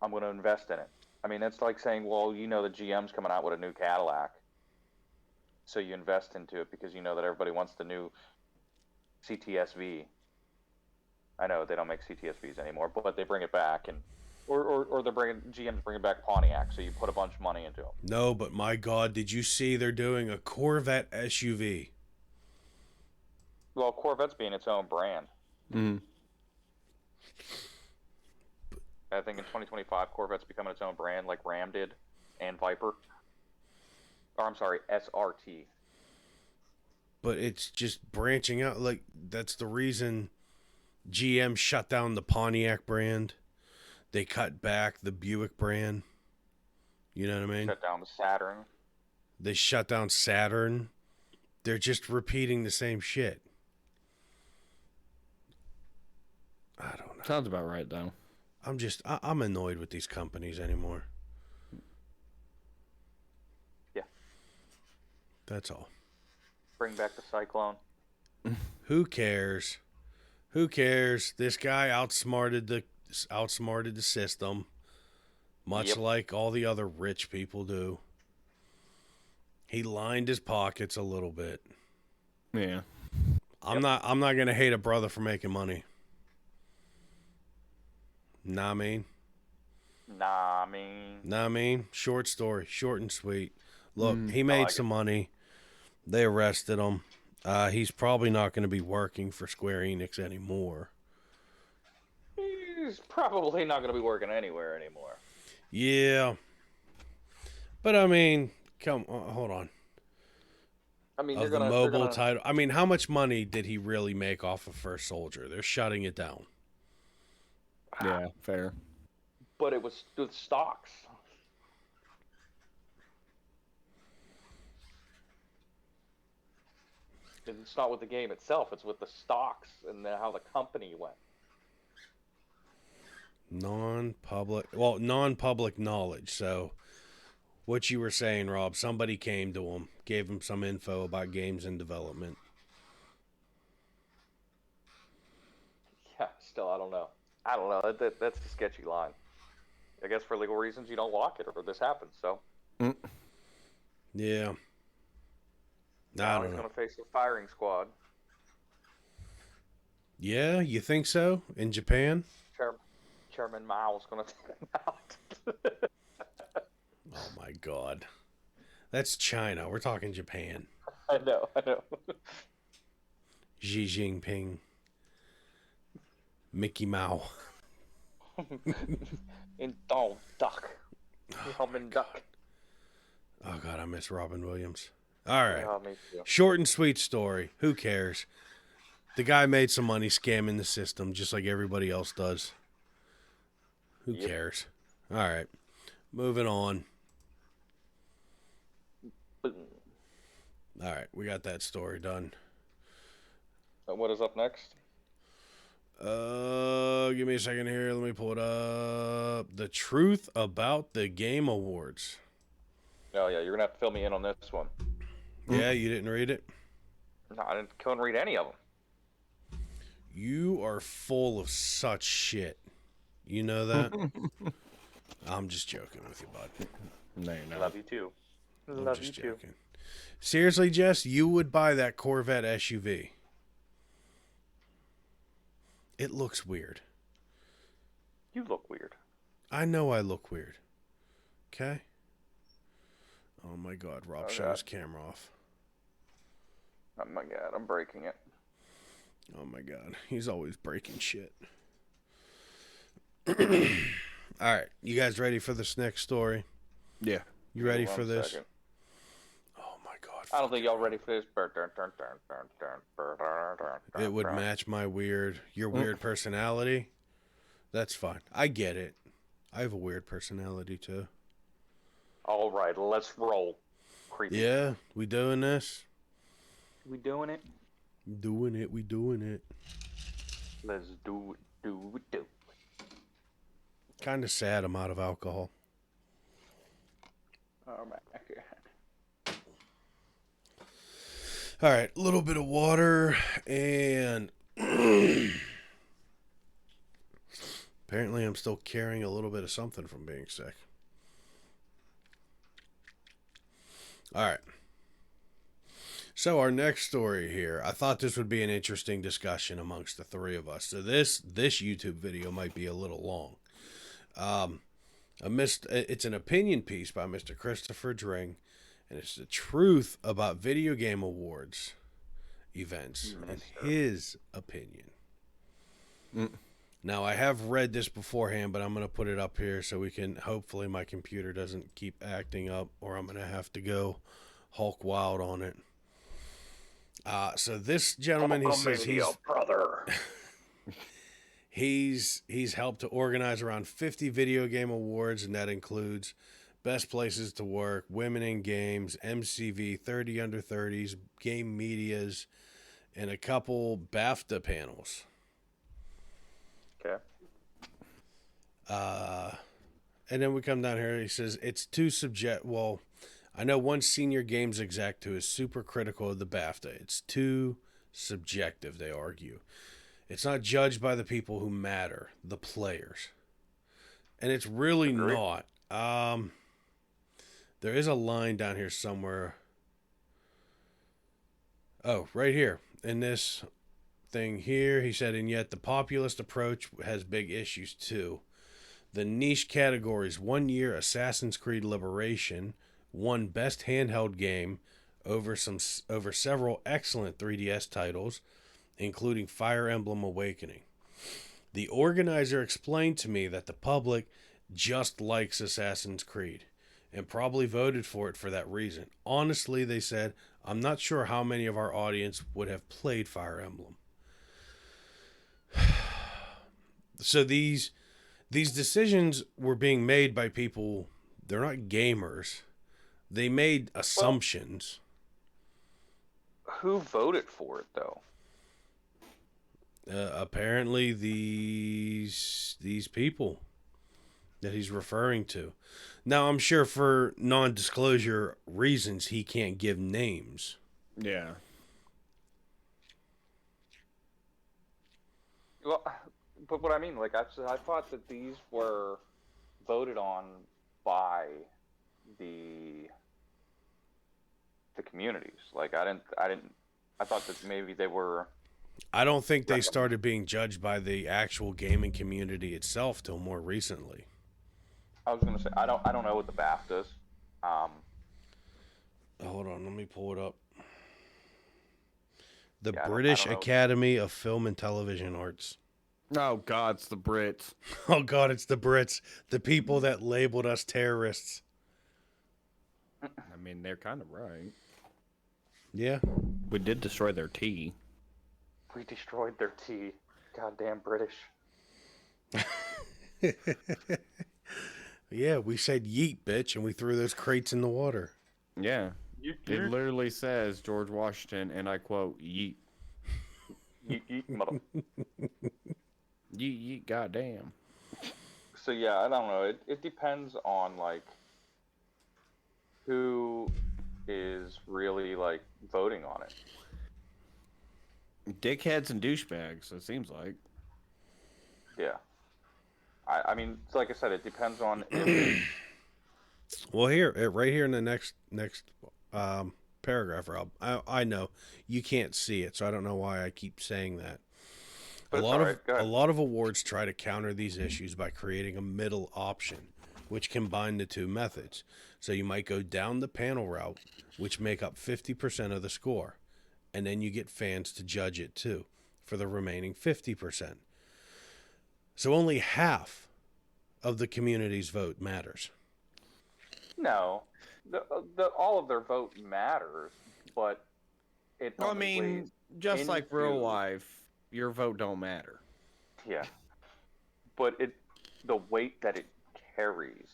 I'm going to invest in it. I mean, that's like saying, well, the GM's coming out with a new Cadillac, so you invest into it because you know that everybody wants the new CTSV. I know they don't make CTSVs anymore, but they bring it back, or they're GM's bringing back Pontiac, so you put a bunch of money into them. No, but my God, did you see they're doing a Corvette SUV? Well, Corvette's being its own brand. I think in 2025, Corvette's becoming its own brand, like Ram did, and Viper. Or I'm sorry, SRT. But it's just branching out. Like, that's the reason GM shut down the Pontiac brand. They cut back the Buick brand. You know what I mean? Shut down the Saturn. They shut down Saturn. They're just repeating the same shit. I don't know. Sounds about right, though. I'm annoyed with these companies anymore. Yeah. That's all. Bring back the Cyclone. Who cares? Who cares? This guy outsmarted the system, much like all the other rich people do. He lined his pockets a little bit. Yeah. I'm not gonna hate a brother for making money. Nah, I mean. Short story, short and sweet. Look, he made some money. They arrested him. He's probably not going to be working for Square Enix anymore. He's probably not going to be working anywhere anymore. Yeah. But I mean, hold on. I mean, of the mobile title. I mean, how much money did he really make off of First Soldier? They're shutting it down. Yeah, fair. But it was with stocks. It's not with the game itself, it's with the stocks and how the company went. Non-public knowledge. So what you were saying, Rob, somebody came to him, gave him some info about games in development. Yeah, still, I don't know. That's a sketchy line. I guess for legal reasons you don't lock it or this happens, so. Yeah. I Now don't he's know. going to face the firing squad. Yeah, you think so? In Japan? Chairman Mao's going to take him out. Oh my God. That's China. We're talking Japan. I know. Xi Jinping. Mickey Mouse. In Donald Duck. Oh, my Duck. Oh God, I miss Robin Williams. All right. Yeah, me too. Short and sweet story. Who cares? The guy made some money scamming the system just like everybody else does. Who cares? All right. Moving on. Boom. All right. We got that story done. What is up next? Give me a second here. Let me pull it up. The truth about the Game Awards. Oh, yeah, you're going to have to fill me in on this one. Yeah, you didn't read it? No, I couldn't read any of them. You are full of such shit. You know that? I'm just joking with you, bud. No, you're not. Love you too. I'm Love just you too. joking. Seriously, Jess, you would buy that Corvette SUV. It looks weird. You look weird. I know I look weird. Okay? Oh my God, Rob, shut his camera off. Oh my God, I'm breaking it. Oh my God, he's always breaking shit. All right, you guys ready for this next story? Yeah. You ready Hold for on a this? second. Oh my God. I don't think y'all ready for this. It would match your weird personality. That's fine. I get it. I have a weird personality too. All right, let's roll. Creepy. Yeah, we doing this? We doing it? We doing it. Let's do it. Kind of sad I'm out of alcohol. Oh my God. All right, a little bit of water and apparently I'm still carrying a little bit of something from being sick. All right. So our next story here, I thought this would be an interesting discussion amongst the three of us. So this YouTube video might be a little long. It's an opinion piece by Mr. Christopher Dring, and it's the truth about video game awards events and his opinion. Now, I have read this beforehand, but I'm going to put it up here so we can, hopefully my computer doesn't keep acting up, or I'm going to have to go Hulk wild on it. So this gentleman, he says he's helped to organize around 50 video game awards, and that includes Best Places to Work, Women in Games, MCV, 30 Under 30s, Game Medias, and a couple BAFTA panels. Okay. And then we come down here, he says, it's too well, I know one senior games exec who is super critical of the BAFTA. It's too subjective, they argue. It's not judged by the people who matter, the players. And it's really not. There is a line down here somewhere. Oh, right here. In this thing here, he said, and yet the populist approach has big issues too. The niche categories: 1 year Assassin's Creed Liberation won Best Handheld Game over several excellent 3DS titles, including Fire Emblem Awakening. The organizer explained to me that the public just likes Assassin's Creed and probably voted for it for that reason. Honestly, they said, I'm not sure how many of our audience would have played Fire Emblem. So these decisions were being made by people, they're not gamers. They made assumptions. Well, who voted for it, though? Apparently these people that he's referring to. Now, I'm sure for non-disclosure reasons, he can't give names. Yeah. Well, but what I mean, like, I thought that these were voted on by the the communities. Like I thought that maybe they were. I don't think they started being judged by the actual gaming community itself till more recently. I was gonna say I don't know what the BAFTAs. Um, Hold on, let me pull it up. The yeah, I British don't know. Academy of Film and Television Arts. Oh God, it's the Brits. Oh God, it's the Brits, the people that labeled us terrorists. I mean, they're kind of right. Yeah. We did destroy their tea. We destroyed their tea. Goddamn British. Yeah, we said yeet, bitch, and we threw those crates in the water. Yeah. It literally says George Washington, and I quote, yeet. Yeet, mother. Yeet, yeet, goddamn. So yeah, I don't know. It depends on like who is really like voting on it. Dickheads and douchebags, it seems like. Yeah. I mean, like I said, it depends on if Well, right here in the next paragraph, Rob. I know you can't see it, so I don't know why I keep saying that. but it's all right. Go A ahead. lot of awards try to counter these issues by creating a middle option, which combine the two methods. So you might go down the panel route, which make up 50% of the score, and then you get fans to judge it too for the remaining 50%. So only half of the community's vote matters. No, the all of their vote matters, but it I only mean, weighs just like real into- life, your vote don't matter. Yeah, but the weight that it carries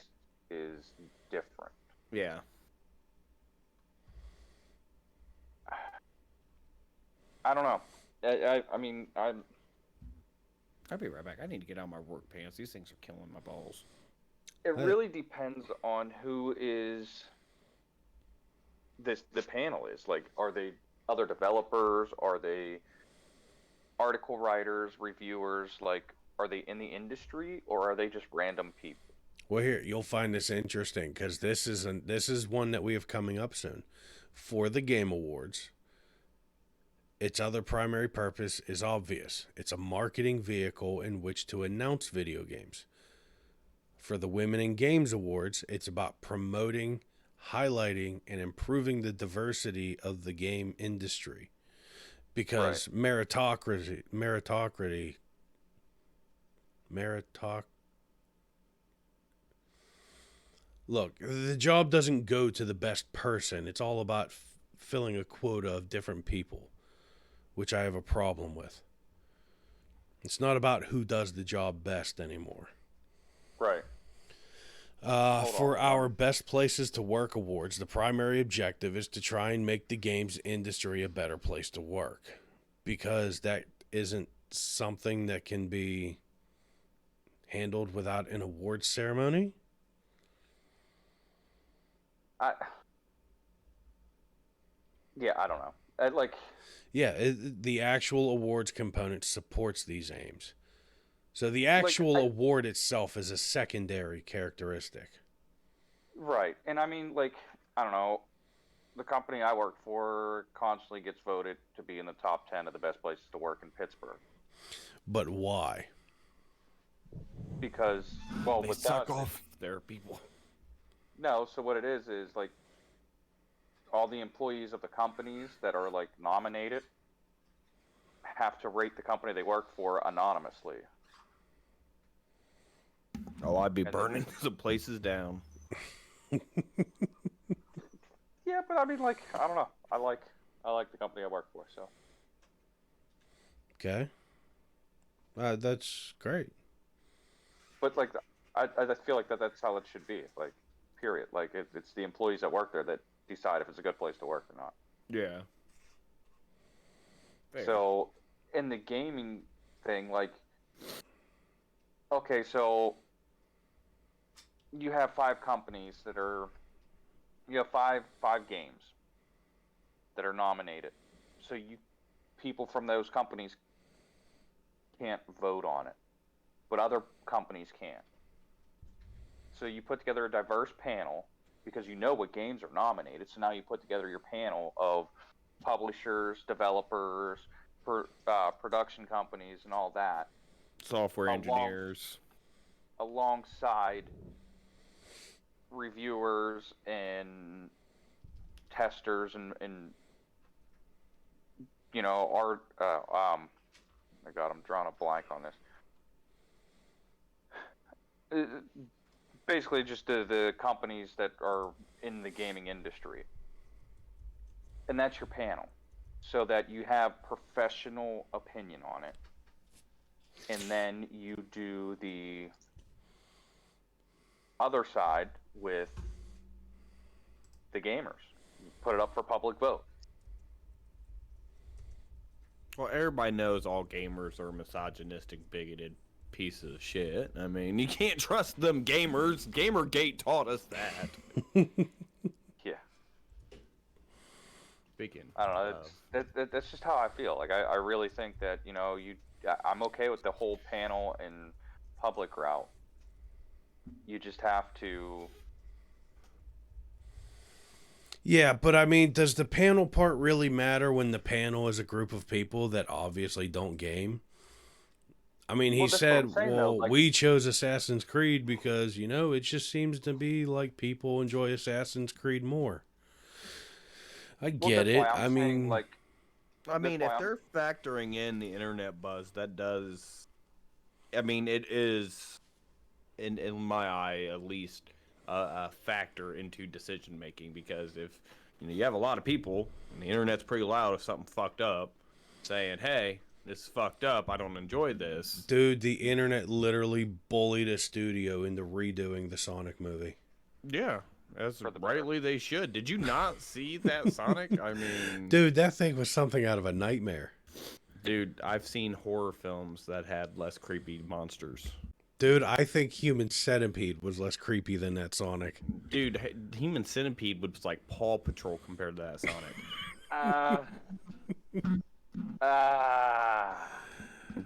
is different. Yeah. I don't know. I mean, I'm. I'll be right back. I need to get out of my work pants. These things are killing my balls. It really depends on who is the panel is. Like, are they other developers? Are they article writers, reviewers? Like, are they in the industry or are they just random people? Well, here you'll find this interesting because this is one that we have coming up soon for the Game Awards. Its other primary purpose is obvious. It's a marketing vehicle in which to announce video games. For the Women in Games Awards, it's about promoting, highlighting, and improving the diversity of the game industry. Because meritocracy, look, the job doesn't go to the best person. It's all about filling a quota of different people, which I have a problem with. It's not about who does the job best anymore. Right. For our Best Places to Work awards, the primary objective is to try and make the games industry a better place to work. Because that isn't something that can be handled without an awards ceremony. Yeah, I don't know. The actual awards component supports these aims. So the actual award itself is a secondary characteristic. Right. And I mean, like, I don't know, the company I work for constantly gets voted to be in the top 10 of the best places to work in Pittsburgh. But why? Because, well, They with suck us, off their people. no, so what it is like all the employees of the companies that are like nominated have to rate the company they work for anonymously. Oh, I'd be burning some places down. Yeah, but I mean, like, I don't know. I like the company I work for, so. Okay. That's great. But like, I feel like that's how it should be. Like, period. Like, it's the employees that work there that decide if it's a good place to work or not. Yeah. Fair. So, in the gaming thing, like, okay, so you have five companies that are, you have five games that are nominated. So people from those companies can't vote on it, but other companies can. So you put together a diverse panel because you know what games are nominated. So now you put together your panel of publishers, developers, production companies, and all that, Software engineers. alongside reviewers and testers and art. My God, I'm drawing a blank on this. Basically, just the companies that are in the gaming industry, and that's your panel, so that you have professional opinion on it, and then you do the other side with the gamers. You put it up for public vote. Well, everybody knows all gamers are misogynistic, bigoted pieces of shit. I mean, you can't trust them gamers. Gamergate taught us that. Yeah. Speaking. I don't know. That's just how I feel. Like I really think that I'm okay with the whole panel and public route. You just have to. Yeah, but I mean, does the panel part really matter when the panel is a group of people that obviously don't game? I mean, he Well, that's what I'm said, saying, well, though, like- we chose Assassin's Creed because, it just seems to be like people enjoy Assassin's Creed more. I get it. I mean, I mean, why if they're factoring in the internet buzz, that does. I mean, it is, in my eye, at least, a factor into decision making, because if you have a lot of people and the internet's pretty loud if something fucked up, saying, "Hey, this is fucked up. I don't enjoy this." dude, the internet literally bullied a studio into redoing the Sonic movie. Yeah, as For the rightly they should. Did you not see that Sonic? I mean, Dude, that thing was something out of a nightmare. dude, I've seen horror films that had less creepy monsters. Dude, I think Human Centipede was less creepy than that Sonic. Dude, Human Centipede was like Paw Patrol compared to that Sonic.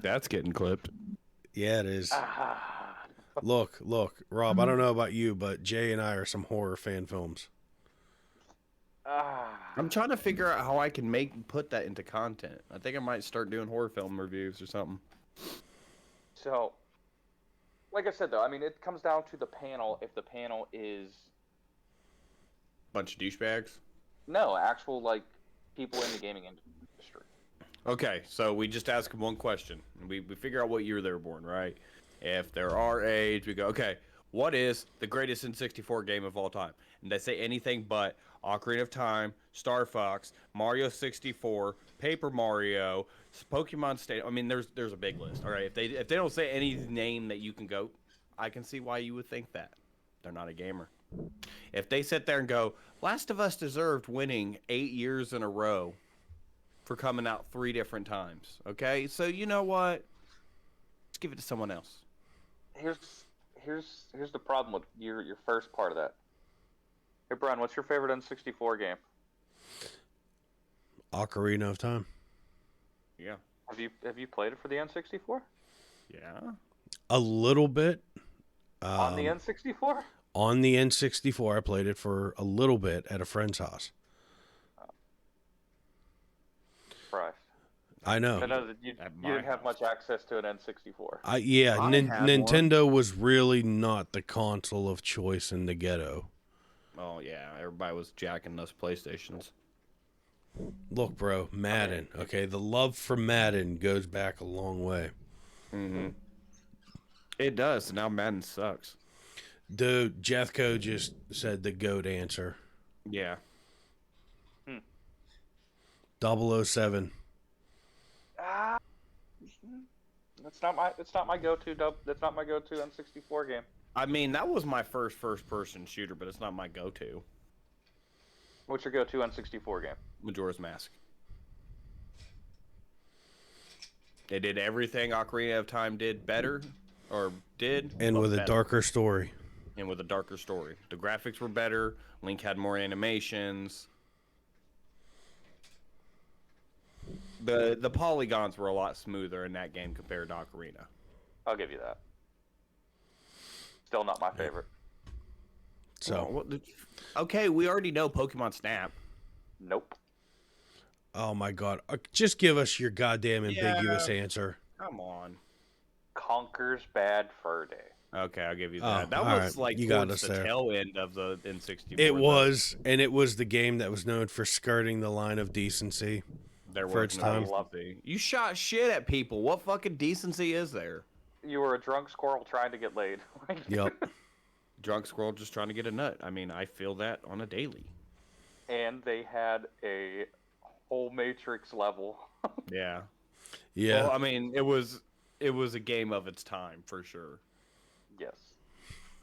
That's getting clipped. Yeah, it is. Look, Rob, I don't know about you, but Jay and I are some horror fan films. I'm trying to figure out how I can put that into content. I think I might start doing horror film reviews or something. So, like I said, though, I mean, it comes down to the panel. If the panel is Bunch of douchebags. no actual like people in the gaming industry. Okay, so we just ask them one question. We figure out what year they were born, right? If they're our age, we go, okay, what is the greatest N64 game of all time? And they say anything but Ocarina of Time, Star Fox, Mario 64, Paper Mario, Pokemon Stadium. I mean, there's a big list. All right, if they don't say any name that you can go, I can see why you would think that. They're not a gamer. If they sit there and go, Last of Us deserved winning 8 years in a row for coming out 3 different times. Okay, so you know what? Let's give it to someone else. Here's the problem with your first part of that. Hey Brian, what's your favorite N64 game? Ocarina of Time. Yeah. Have you played it for the N64? Yeah. A little bit. On the N64? On the N64, I played it for a little bit at a friend's house. Surprised. I know. I know that you didn't have much access to an N64. I had one. Nintendo was really not the console of choice in the ghetto. Oh yeah, everybody was jacking those PlayStations. Look, bro, Madden. Okay, the love for Madden goes back a long way. Mm-hmm. It does. Now Madden sucks. Dude, Jethco just said the GOAT answer. Yeah. 007. That's not my go-to That's not my go-to N64 game. I mean, that was my first-person shooter, but it's not my go-to. What's your go-to N64 game? Majora's Mask. They did everything Ocarina of Time did better, And with a better. darker story. And with a darker story. The graphics were better. Link had more animations. The polygons were a lot smoother in that game compared to Ocarina. I'll give you that. Still not my favorite. So, Okay, we already know Pokemon Snap. Nope. oh my God. Just give us your goddamn ambiguous Yeah. answer. Come on. Conker's Bad Fur Day. Okay, I'll give you Oh, that. That all was right. like You got towards us the there. tail end of the N64. It though. was, and it was the game that was known for skirting the line of decency. There for was its no time. decency. You shot shit at people. What fucking decency is there? You were a drunk squirrel trying to get laid. Yep. Drunk squirrel just trying to get a nut. I mean, I feel that on a daily. And they had a whole Matrix level. Yeah. Yeah. Well, I mean, it was a game of its time for sure. Yes.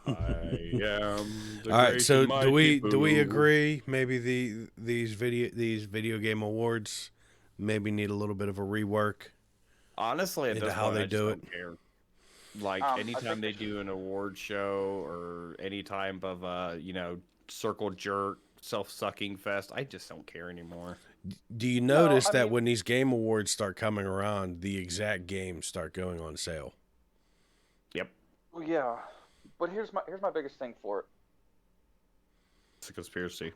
I am. The All right. great So and do we mighty Boo. agree? Maybe these video game awards maybe need a little bit of a rework. Honestly, at into this how point, they I just do don't care. Like I anytime think they they do an award show or any type of circle jerk self-sucking fest, I just don't care anymore. Do you notice that when these game awards start coming around, the exact games start going on sale? Yep. Well, yeah, but here's my biggest thing for it. It's a conspiracy.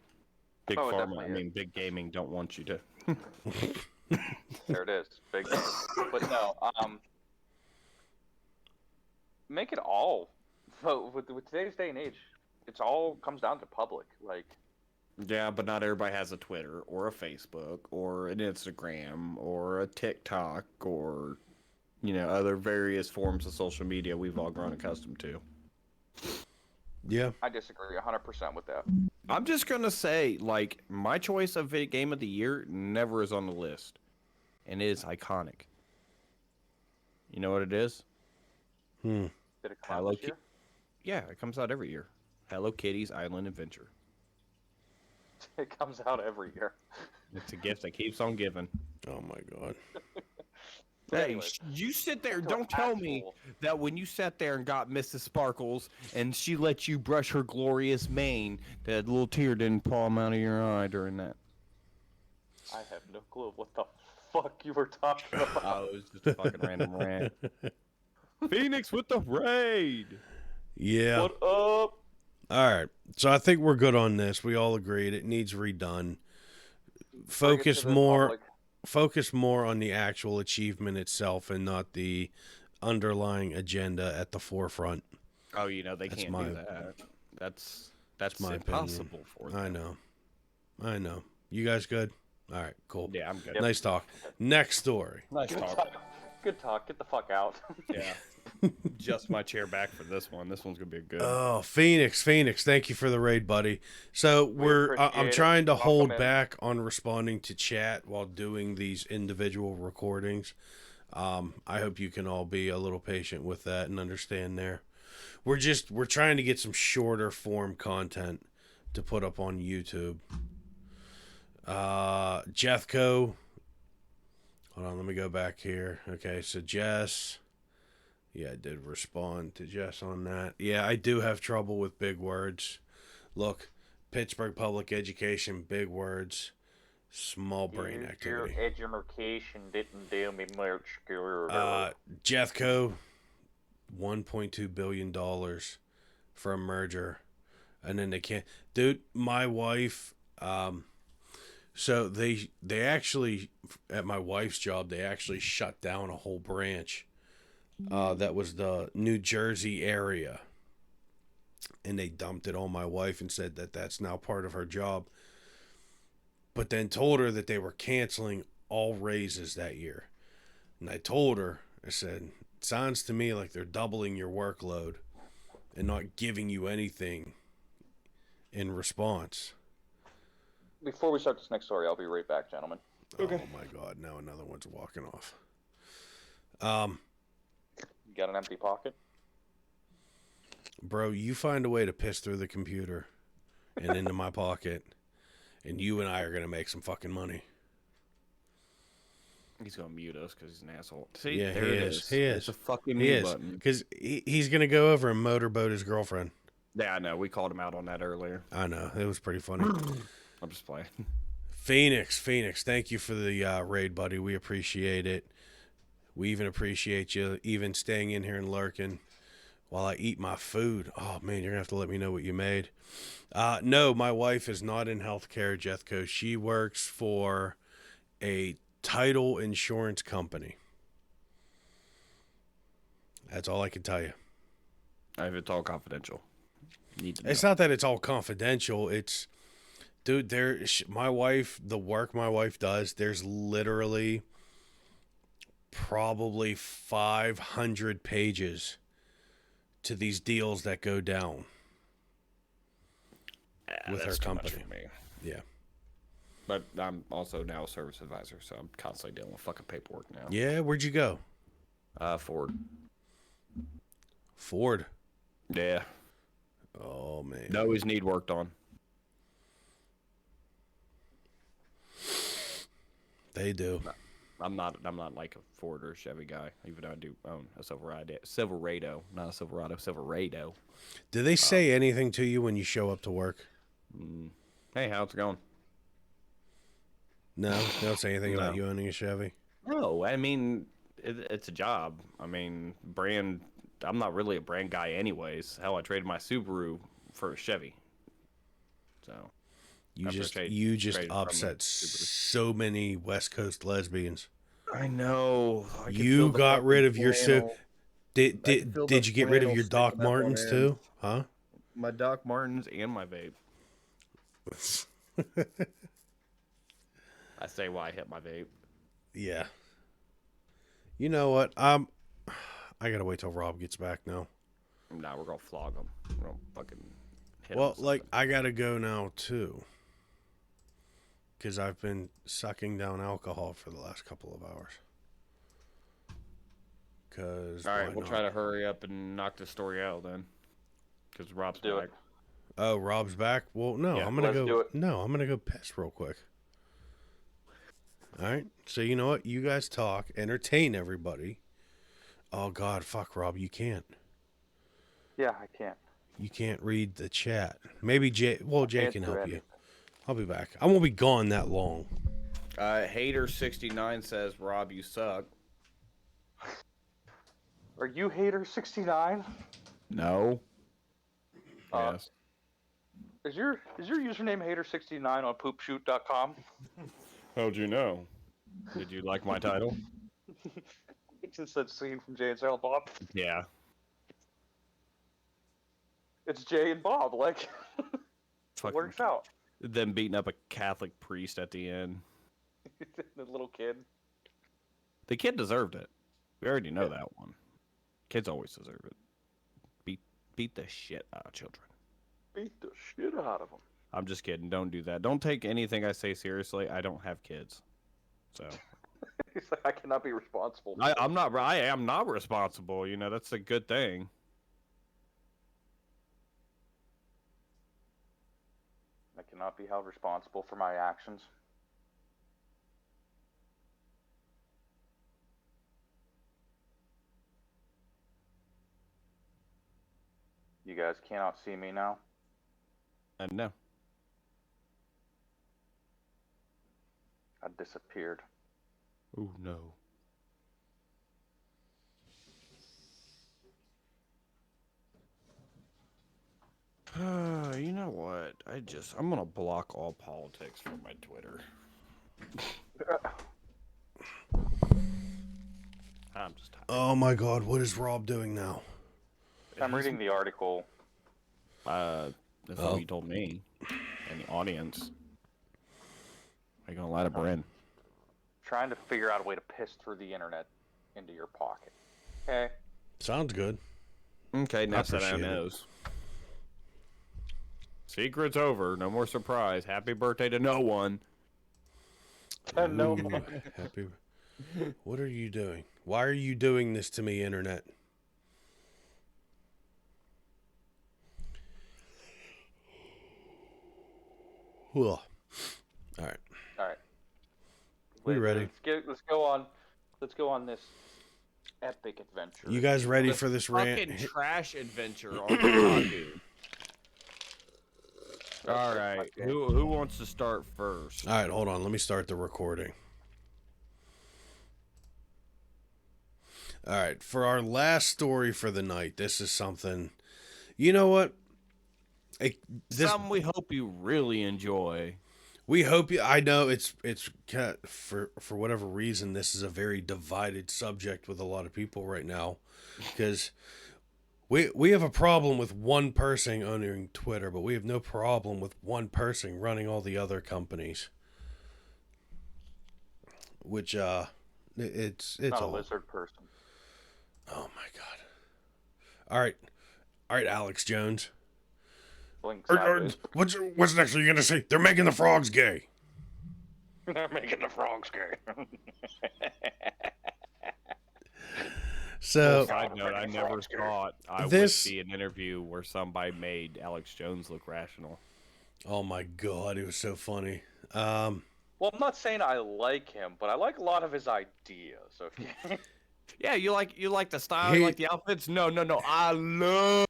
Big Oh, it pharma, definitely I mean, big gaming don't want you to. There it is, big. But no, make it all. So with today's day and age, it's all comes down to public. Like, Yeah, but not everybody has a Twitter or a Facebook or an Instagram or a TikTok or, other various forms of social media we've all grown accustomed to. Yeah. I disagree 100% with that. I'm just going to say, like, my choice of game of the year never is on the list. And it is iconic. You know what it is? Did it come out this year? Yeah, it comes out every year. Hello Kitty's Island Adventure. It comes out every year. It's a gift that keeps on giving. Oh my God. Hey, anyways, you sit there. back to Don't tell me actual- that when you sat there and got Mrs. Sparkles and she let you brush her glorious mane, that little tear didn't palm out of your eye during that. I have no clue what the fuck you were talking about. Oh, it was just a fucking random rant. Phoenix with the raid. Yeah. What up? All right. So I think we're good on this. We all agreed it needs redone. Bring it to Focus the more public. focus more on the actual achievement itself and not the underlying agenda at the forefront. Oh, they That's can't my- do that. That's my impossible for them. I know. You guys good? All right, cool. Yeah, I'm good. Nice talk. Next story. Nice Good talk. talk. Good talk. Get the fuck out. Yeah. Just my chair back for this one. This one's gonna be good. Oh, Phoenix, thank you for the raid, buddy. So I'm appreciate it. trying to Welcome hold in. back on responding to chat while doing these individual recordings. I hope you can all be a little patient with that and understand there. We're trying to get some shorter form content to put up on YouTube. Jethco. Hold on, let me go back here. Okay, so Jess. Yeah, I did respond to Jess on that. Yeah, I do have trouble with big words. Look, Pittsburgh Public Education, big words, small brain activity. Your education didn't do me much good. Jethco, $1.2 billion for a merger. And then they can't. Dude, my wife, so they actually, at my wife's job, they actually shut down a whole branch. That was the New Jersey area. And they dumped it on my wife and said that that's now part of her job. But then told her that they were canceling all raises that year. And I told her, I said, it sounds to me like they're doubling your workload and not giving you anything in response. Before we start this next story, I'll be right back, gentlemen. Okay. Oh my God, now another one's walking off. You got an empty pocket? Bro, you find a way to piss through the computer and into my pocket, and you and I are going to make some fucking money. He's gonna mute us because he's an asshole. See, Yeah, there he it is. He is. It's a fucking He mute is. button. Because he's going to go over and motorboat his girlfriend. Yeah, I know. We called him out on that earlier. I know. It was pretty funny. I'm just playing. Phoenix, thank you for the raid, buddy. We appreciate it. We even appreciate you even staying in here and lurking. while I eat my food. Oh man, you're gonna have to let me know what you made. No, my wife is not in healthcare, Jethco. She works for a title insurance company. That's all I can tell you. If it's all confidential. Need to know. It's not that it's all confidential. It's, dude, my wife, the work my wife does, there's literally probably 500 pages to these deals that go down with her That's too much company. for me. Yeah. But I'm also now a service advisor, so I'm constantly dealing with fucking paperwork now. Yeah, where'd you go? Ford. Ford. Yeah. Oh man. They always need worked on. They do. I'm not like a Ford or a Chevy guy, even though I do own a Silverado, not a Silverado, Silverado. Do they say anything to you when you show up to work? Hey, how's it going? No, they don't say anything about No. you owning a Chevy. No, I mean it's a job. I mean, brand. I'm not really a brand guy, anyways. Hell, I traded my Subaru for a Chevy. So You After just trade- you just traded from upset a Subaru. so many West Coast lesbians. I know. I can You feel the got rid fucking of your flannel. Did I can feel the did you get rid of flannel your Doc sticking up on Martens end. too? Huh? My Doc Martens and my vape. I say why I hit my vape. Yeah. You know what? I gotta wait till Rob gets back now. Nah, we're gonna flog them. We're gonna fucking hit 'em Well, with like something. I gotta go now too, because I've been sucking down alcohol for the last couple of hours. Cause All right, why we'll not? try to hurry up and knock this story out then. Because Rob's Do back. it. Oh, Rob's back. Well, no, Yeah, I'm gonna let's go. do it. No, I'm gonna go piss real quick. All right. So you know what? You guys talk, entertain everybody. Oh God, fuck, Rob, you can't. Yeah, I can't. You can't read the chat. Maybe Jay. Well, Jay Can't can do help you. anything. I'll be back. I won't be gone that long. Hater69 says, Rob, you suck. Are you hater 69? No. Uh, Yes. Is your username hater 69 on poopshoot.com? How'd you know? Did you like my title? It's just that scene from Jay and Silent Bob. Yeah. It's Jay and Bob. Like, it Fucking works out. them beating up a Catholic priest at the end. The little kid. The kid deserved it. We already know that one. Kids always deserve it. Beat the shit out of children. Beat the shit out of him. I'm just kidding. Don't do that. Don't take anything I say seriously. I don't have kids. So He's like, I cannot be responsible. I am not responsible. You know, that's a good thing. I cannot be held responsible for my actions. You guys cannot see me now. And no. I disappeared. Oh no. You know what? I'm gonna block all politics from my Twitter. I'm just tired. Oh my God, what is Rob doing now? I'm reading the article. That's what you told me. And the audience. Are you gonna let it in? Trying to figure out a way to piss through the internet into your pocket. Okay? Sounds good. Okay, now that I appreciate it. knows. Secret's over. No more surprise. Happy birthday to no one. No Ooh, more. happy. What are you doing? Why are you doing this to me, internet? Ugh. All right. All right. We ready? Let's go on. Let's go on this epic adventure. You guys ready The for this fucking rant? trash adventure on Kotaku. All right, who wants to start first? All right, hold on. Let me start the recording. All right, for our last story for the night, this is something. You know what? It, this Something we hope you really enjoy. we hope you. I know it's for whatever reason this is a very divided subject with a lot of people right now, because we have a problem with one person owning Twitter, but we have no problem with one person running all the other companies. Which it's Not a all. lizard person. Oh my god! All right, Alex Jones. Blink sideways. What's next? Are you gonna say they're making the frogs gay? They're making the frogs gay. So Side note, I never thought I would This- see an interview where somebody made Alex Jones look rational. oh my god, it was so funny. Well, I'm not saying I like him, but I like a lot of his ideas. Okay. Yeah, you like the style, He- you like the outfits? No. I love.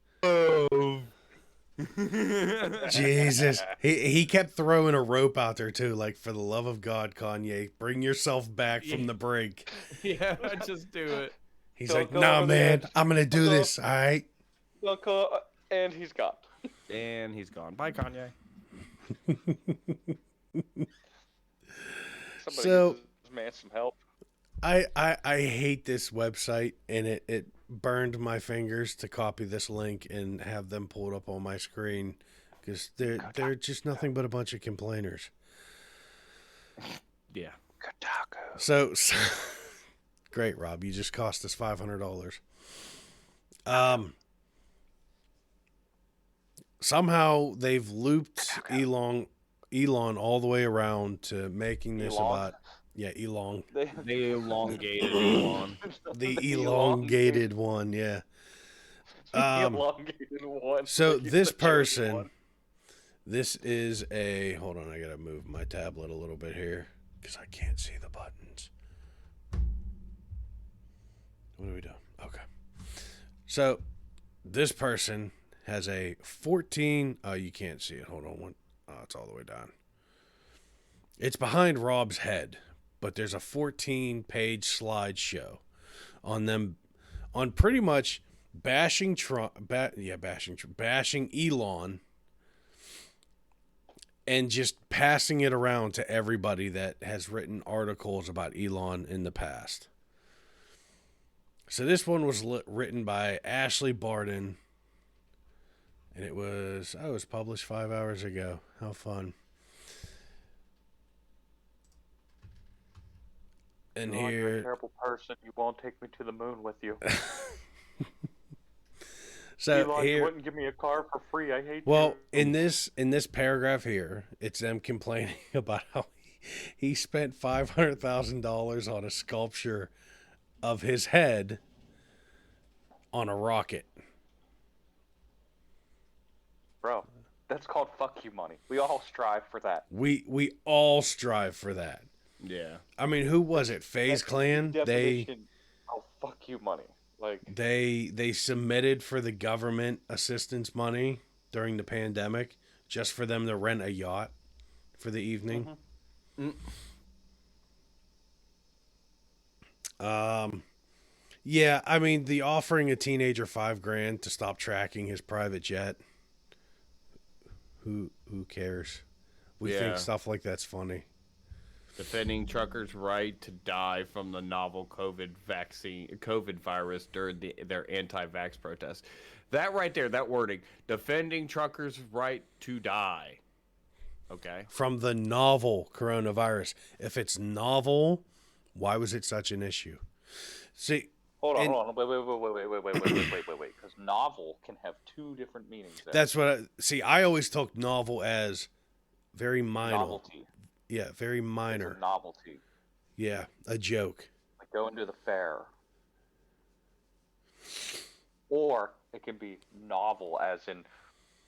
Jesus, he kept throwing a rope out there too. Like, for the love of God, Kanye, bring yourself back from the brink. Yeah, just do it. He's Don't like, go nah, over the man, edge. I'm gonna do Don't go- this. All right. Look, and he's gone. And he's gone. Bye, Kanye. Somebody So- gives this man some help. I hate this website, and it burned my fingers to copy this link and have them pulled up on my screen, because they're just nothing but a bunch of complainers. Yeah. Kotaku. So great, Rob. You just cost us $500. Somehow they've looped Elon all the way around to making this Elon? about Elon, They elongated Elon. the elongated one, yeah. The elongated one. So He's this the chosen person, one. this is a. Hold on, I gotta move my tablet a little bit here because I can't see the buttons. What are we doing? Okay. So this person has a 14. Oh, you can't see it. Hold on one. Oh, it's all the way down. It's behind Rob's head, but there's a 14-page slideshow on them, on pretty much bashing bashing Elon, and just passing it around to everybody that has written articles about Elon in the past. So this one was written by Ashley Barden, and it was published 5 hours ago. How fun. And Oh, you're a here, terrible person. You won't take me to the moon with you. so Elon, you here, wouldn't give me a car for free. I hate well, you. in this paragraph here, it's them complaining about how he spent $500,000 on a sculpture of his head on a rocket. Bro, that's called fuck you money. We all strive for that. We all strive for that. Yeah. I mean, who was it? FaZe That's Clan. the They definition of fuck you money. Like, they submitted for the government assistance money during the pandemic just for them to rent a yacht for the evening. Yeah, I mean, the offering a teenager $5,000 to stop tracking his private jet. Who cares? We Yeah. think stuff like that's funny. Defending truckers' right to die from the novel COVID virus during their anti-vax protests. That right there, that wording, defending truckers' right to die. Okay. From the novel coronavirus. If it's novel, why was it such an issue? See, hold on, and- hold on. Wait. Because novel can have two different meanings. There. that's what I always took novel as very minor. novelty. Yeah, very It's minor. a novelty. Yeah, a joke. Like going to the fair. Or it can be novel, as in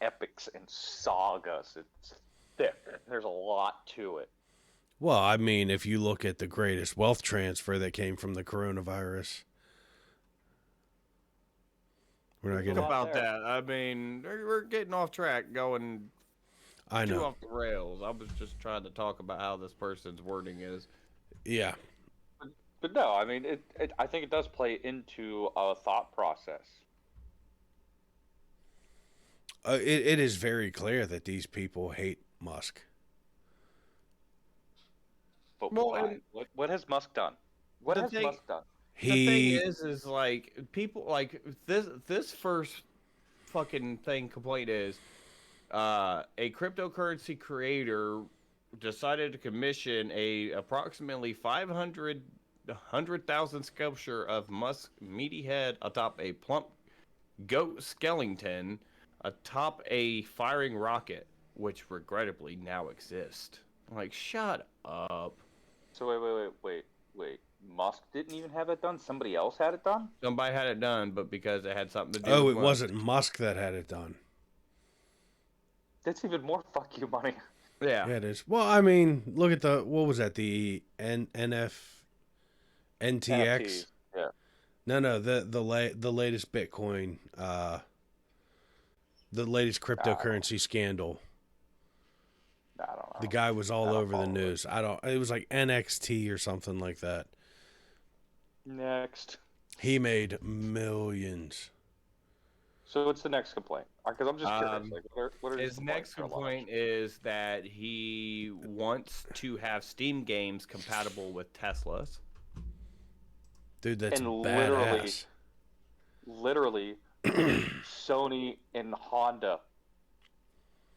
epics and sagas. It's thick. There's a lot to it. Well, I mean, if you look at the greatest wealth transfer that came from the coronavirus. We're not Think going Think to. about about there. that. I mean, we're getting off track, going I too know. off the rails. I was just trying to talk about how this person's wording is. Yeah. But no, I mean, I think it does play into a thought process. It is very clear that these people hate Musk. But Well, why? and What has Musk done? What the has thing Musk done? the thing He, is like people like this first fucking thing complaint is a cryptocurrency creator decided to commission a approximately 100,000 sculpture of Musk meaty head atop a plump goat skeleton atop a firing rocket, which regrettably now exists. Like, shut up. So wait. Musk didn't even have it done. Somebody else had it done. Somebody had it done, but because it had something to do oh, with it Musk. wasn't Musk that had it done. That's even more fuck you money. Yeah. Yeah, it is. Well, I mean, look at what was that? The NTX? NFTs. Yeah. No, the latest Bitcoin, the latest cryptocurrency scandal. I don't The know. guy was all I don't over the follow it. news. It was like NXT or something like that. Next. He made millions. So what's the next complaint? Because I'm just curious. Um, Like, what are his His complaints next for a launch? complaint is that he wants to have Steam games compatible with Teslas. Dude, that's And badass. literally, Sony and Honda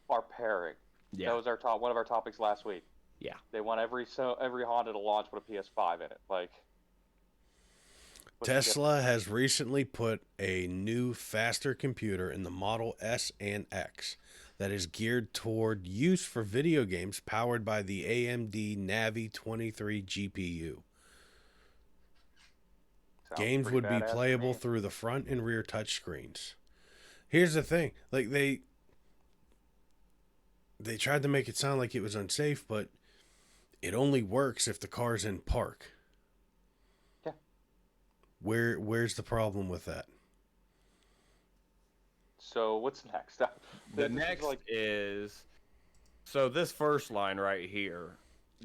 are pairing. Yeah. That was one of our topics last week. Yeah. They want every Honda to launch with a PS5 in it. Like, what's the Tesla has recently put a new, faster computer in the Model S and X that is geared toward use for video games powered by the AMD Navi 23 GPU. Sounds Games pretty would be badass to playable me. through the front and rear touchscreens. Here's the thing, like they tried to make it sound like it was unsafe, but it only works if the car's in park. Yeah. Where's the problem with that? So what's next? The This is next like, is so this first line right here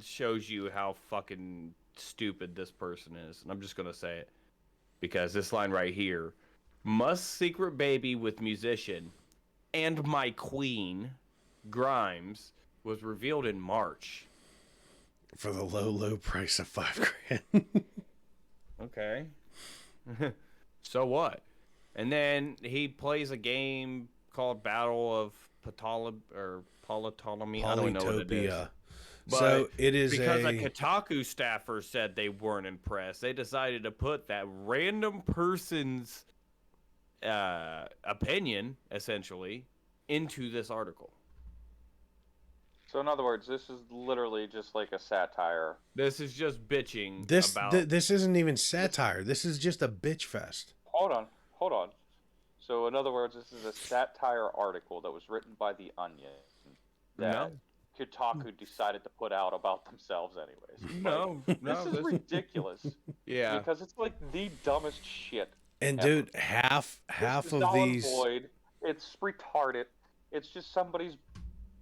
shows you how fucking stupid this person is, and I'm just gonna say it because this line right here, Musk's secret baby with musician and my queen, Grimes, was revealed in March. For the low price of $5,000. Okay. So what? And then he plays a game called Battle of Polytonomy. I don't know what it is. Polytopia. But So it is because a Kotaku staffer said they weren't impressed, they decided to put that random person's opinion, essentially, into this article. so in other words, this is literally just like a satire. This is just bitching this about. this isn't even satire. This is just a bitch fest. Hold on. So in other words, this is a satire article that was written by The Onion that No. Kotaku decided to put out about themselves anyways. No, This is ridiculous. Yeah. Because it's like the dumbest shit. And ever. dude, half This is of null and these void. It's retarded. It's just somebody's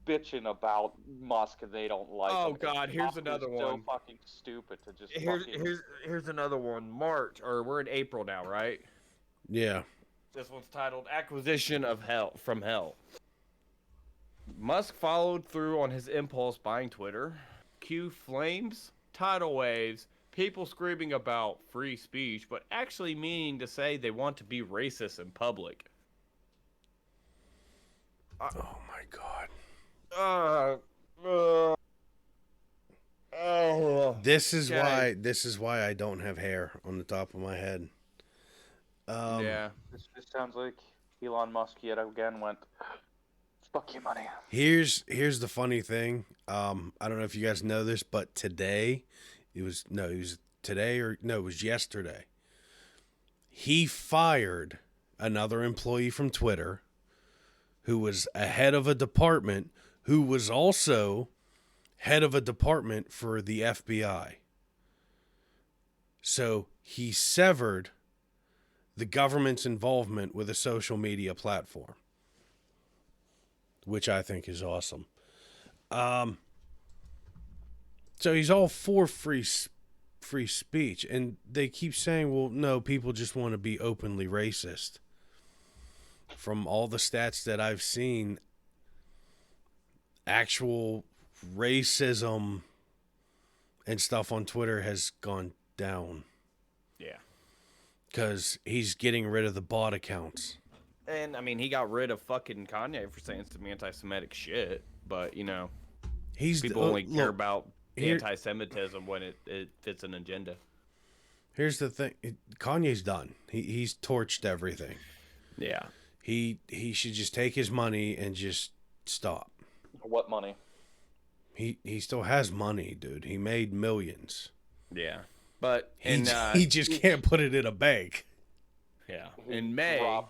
bitching about Musk and they don't like Oh him. God, And here's Musk is another so one. fucking stupid to just Here's another one. March, or we're in April now, right? yeah. This one's titled "Acquisition of Hell from Hell." Musk followed through on his impulse buying Twitter. Cue flames, tidal waves, people screaming about free speech, but actually meaning to say they want to be racist in public. Oh my god. This is Okay. why I don't have hair on the top of my head. Yeah. This just sounds like Elon Musk yet again went, fuck you money. Here's the funny thing. I don't know if you guys know this, but today, it was yesterday. He fired another employee from Twitter who was a head of a department who was also head of a department for the FBI. So he severed the government's involvement with a social media platform, which I think is awesome. So he's all for free free speech. And they keep saying, well, no, people just want to be openly racist. From all the stats that I've seen, actual racism and stuff on Twitter has gone down. Yeah. Because he's getting rid of the bot accounts. And, I mean, he got rid of fucking Kanye for saying some anti-Semitic shit. But, you know, people only care about anti-Semitism when it fits an agenda. Here's the thing. Kanye's done. He's torched everything. Yeah. He should just take his money and just stop. What money? He still has money, dude. He made millions. Yeah. But he just can't put it in a bank. Yeah. In May,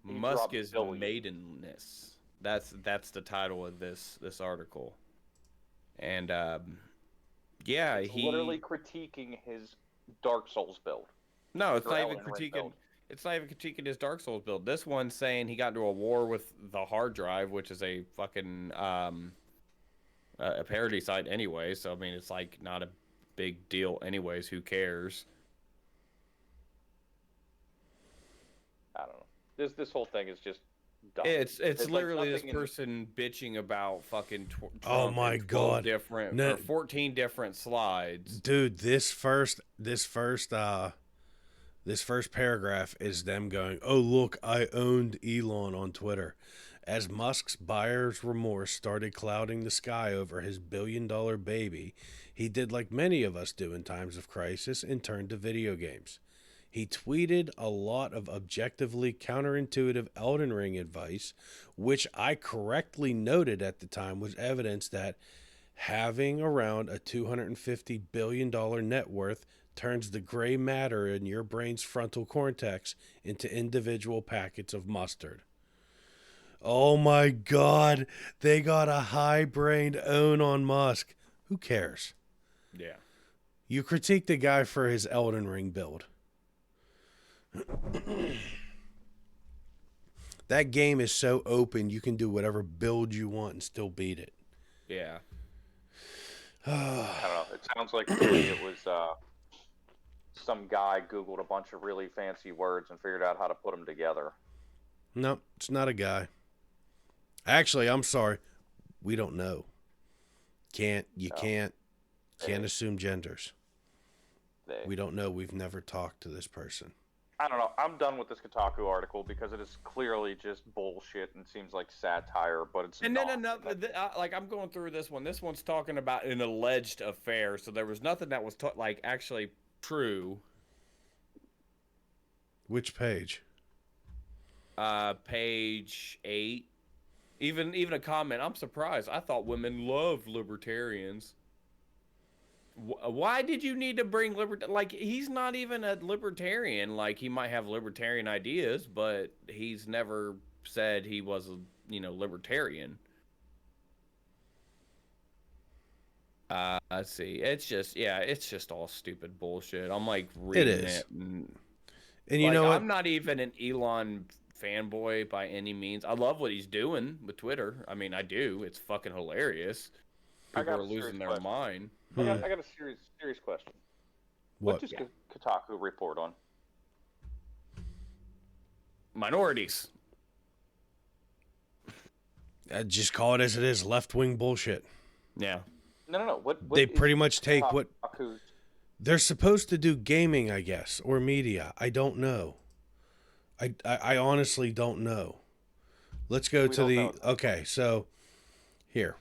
Musk is maidenness. That's the title of this article. And yeah, he's literally critiquing his Dark Souls build. No, it's not even critiquing. It's not even critiquing his Dark Souls build. This one's saying he got into a war with the hard drive, which is a fucking a parody site anyway. So I mean, it's like not a big deal anyways. Who cares? I don't know. This whole thing is just dumb. It's literally like this person bitching about fucking Trump. Oh my god! Or 14 different slides. Dude, this first paragraph is them going, "Oh look, I owned Elon on Twitter." As Musk's buyer's remorse started clouding the sky over his billion-dollar baby, he did like many of us do in times of crisis and turned to video games. He tweeted a lot of objectively counterintuitive Elden Ring advice, which I correctly noted at the time was evidence that having around a $250 billion net worth turns the gray matter in your brain's frontal cortex into individual packets of mustard. Oh my god, they got a high-brained own on Musk. Who cares? Yeah. You critique the guy for his Elden Ring build. That game is so open, you can do whatever build you want and still beat it. Yeah. I don't know. It sounds like to me it was some guy Googled a bunch of really fancy words and figured out how to put them together. No, it's not a guy. Actually, I'm sorry. We don't know. Can't assume genders. We don't know. We've never talked to this person. I don't know. I'm done with this Kotaku article because it is clearly just bullshit and seems like satire, but it's and not. then another, like I'm going through this one. This one's talking about an alleged affair, so there was nothing that was like actually true. Which page? Page 8. Even a comment. I'm surprised. I thought women loved libertarians. Why did you need to bring like he's not even a libertarian. Like he might have libertarian ideas, but he's never said he was a libertarian. Let's see. It's just all stupid bullshit. I'm like reading it and you know what? I'm not even an Elon fanboy by any means. I love what he's doing with Twitter. I mean, I do. It's fucking hilarious. People are losing their mind. I got a serious question. What does Kotaku report on? Minorities. Just call it as it is. Left-wing bullshit. Yeah. No. What they pretty much take Kotaku's... what they're supposed to do. Gaming, I guess, or media. I don't know. I honestly don't know. Let's go to the... Okay, so here.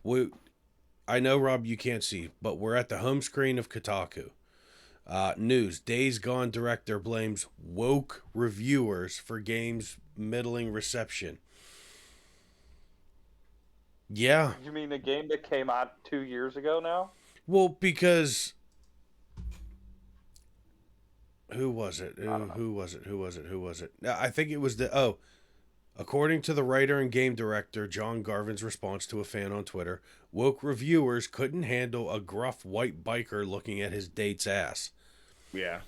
I know, Rob, you can't see, but we're at the home screen of Kotaku. News. Days Gone director blames woke reviewers for game's middling reception. Yeah. You mean a game that came out 2 years ago now? Well, because... Who was it? Who was it? I think it was according to the writer and game director, John Garvin's response to a fan on Twitter, woke reviewers couldn't handle a gruff white biker looking at his date's ass. Yeah.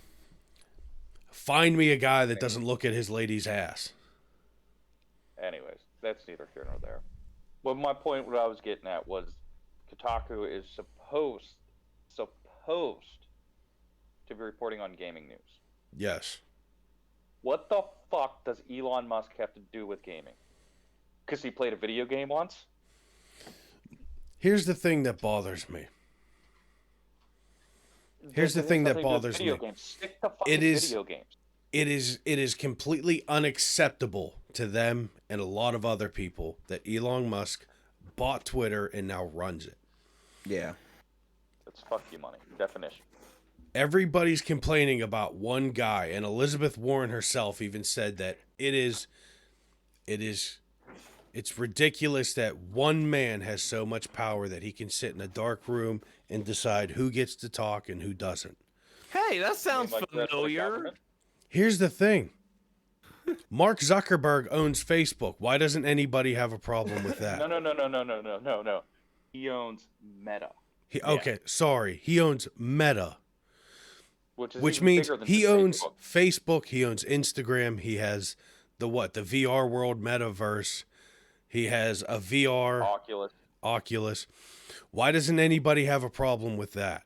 Find me a guy that doesn't look at his lady's ass. Anyways, that's neither here nor there. But my point, what I was getting at was Kotaku is supposed to be reporting on gaming news. Yes. What the fuck does Elon Musk have to do with gaming? Because he played a video game once? Here's the thing that bothers me. Here's the thing that bothers me. Stick to fucking video games. It is completely unacceptable to them and a lot of other people that Elon Musk bought Twitter and now runs it. Yeah. That's fuck you money. Definition. Everybody's complaining about one guy, and Elizabeth Warren herself even said that it's ridiculous that one man has so much power that he can sit in a dark room and decide who gets to talk and who doesn't. Hey, that sounds familiar. Here's the thing. Mark Zuckerberg owns Facebook. Why doesn't anybody have a problem with that? No. He owns Meta. Okay, sorry. He owns Meta. Which means bigger than he just owns Facebook. Facebook, he owns Instagram, he has the VR world metaverse. He has a VR Oculus. Why doesn't anybody have a problem with that?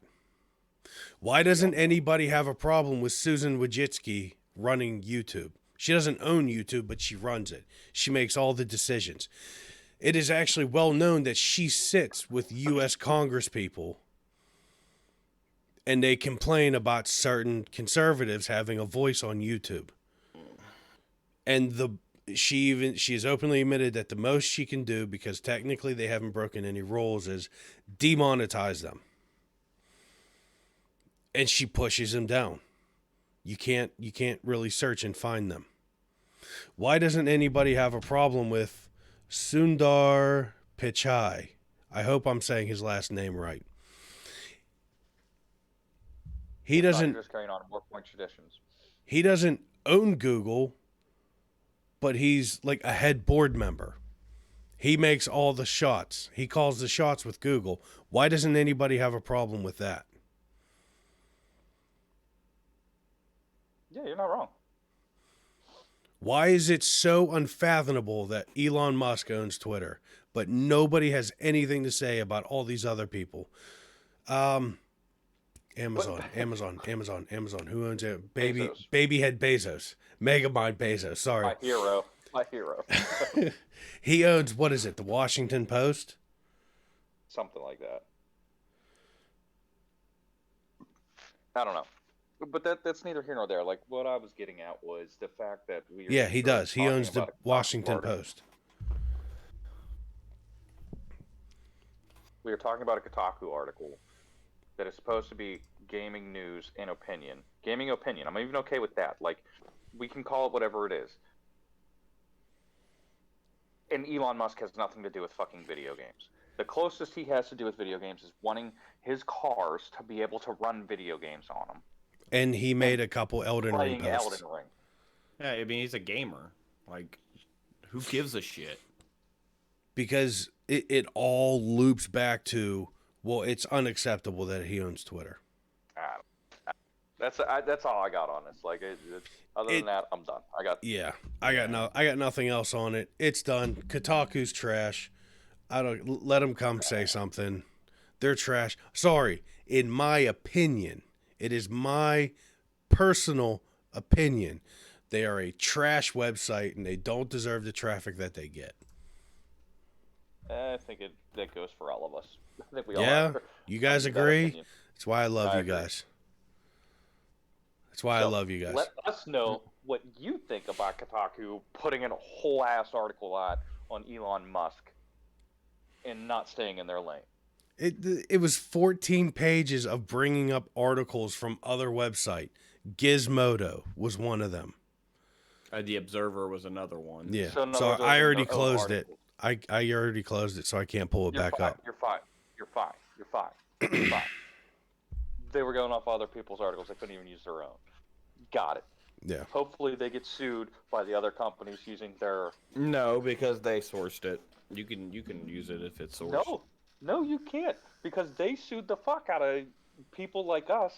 Why doesn't anybody have a problem with Susan Wojcicki running YouTube? She doesn't own YouTube, but she runs it. She makes all the decisions. It is actually well known that she sits with U.S. Congress people and they complain about certain conservatives having a voice on YouTube. And she has openly admitted that the most she can do, because technically they haven't broken any rules, is demonetize them. And she pushes them down. You can't really search and find them. Why doesn't anybody have a problem with Sundar Pichai? I hope I'm saying his last name right. He doesn't just carrying on more point traditions. He doesn't own Google, but he's like a head board member. He makes all the shots. He calls the shots with Google. Why doesn't anybody have a problem with that? Yeah, you're not wrong. Why is it so unfathomable that Elon Musk owns Twitter, but nobody has anything to say about all these other people? Amazon. Who owns it? Babyhead Bezos. Megamind Bezos. Sorry. My hero. He owns, what is it, the Washington Post? Something like that. I don't know. But that's neither here nor there. Like, what I was getting at was the fact that he does. He owns the Washington Post. We were talking about a Kotaku article that is supposed to be gaming news and opinion. Gaming opinion. I'm even okay with that. Like, we can call it whatever it is. And Elon Musk has nothing to do with fucking video games. The closest he has to do with video games is wanting his cars to be able to run video games on them. And he made a couple Elden Ring posts. Elden Ring. Yeah, I mean, he's a gamer. Like, who gives a shit? Because it all loops back to, well, it's unacceptable that he owns Twitter. That's all I got on this. Like, other than that, I'm done. I got nothing else on it. It's done. Kotaku's trash. Let them come say something. They're trash. Sorry, in my opinion, it is my personal opinion. They are a trash website and they don't deserve the traffic that they get. I think that goes for all of us. I think we all. Yeah, you guys agree? That's why I love you guys. That's why I love you guys. Let us know what you think about Kotaku putting in a whole ass article out on Elon Musk and not staying in their lane. It was 14 pages of bringing up articles from other website. Gizmodo was one of them. The Observer was another one. Yeah, so I already closed it. I already closed it, so I can't pull it back up. You're fine. They were going off other people's articles. They couldn't even use their own. Got it. Yeah. Hopefully they get sued by the other companies using their... No, because they sourced it. You can use it if it's sourced. No, you can't. Because they sued the fuck out of people like us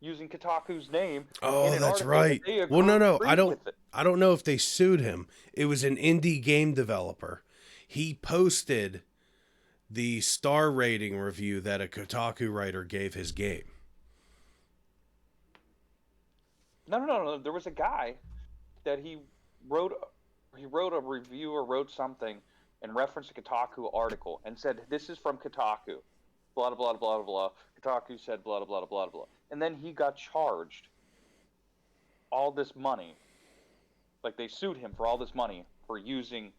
using Kotaku's name. Oh, that's right. Well, no. I don't know if they sued him. It was an indie game developer. He posted the star rating review that a Kotaku writer gave his game. No. There was a guy that wrote wrote a review or wrote something and referenced a Kotaku article and said this is from Kotaku, blah blah blah blah blah. Kotaku said blah blah blah blah blah, and then he got charged all this money. Like they sued him for all this money for using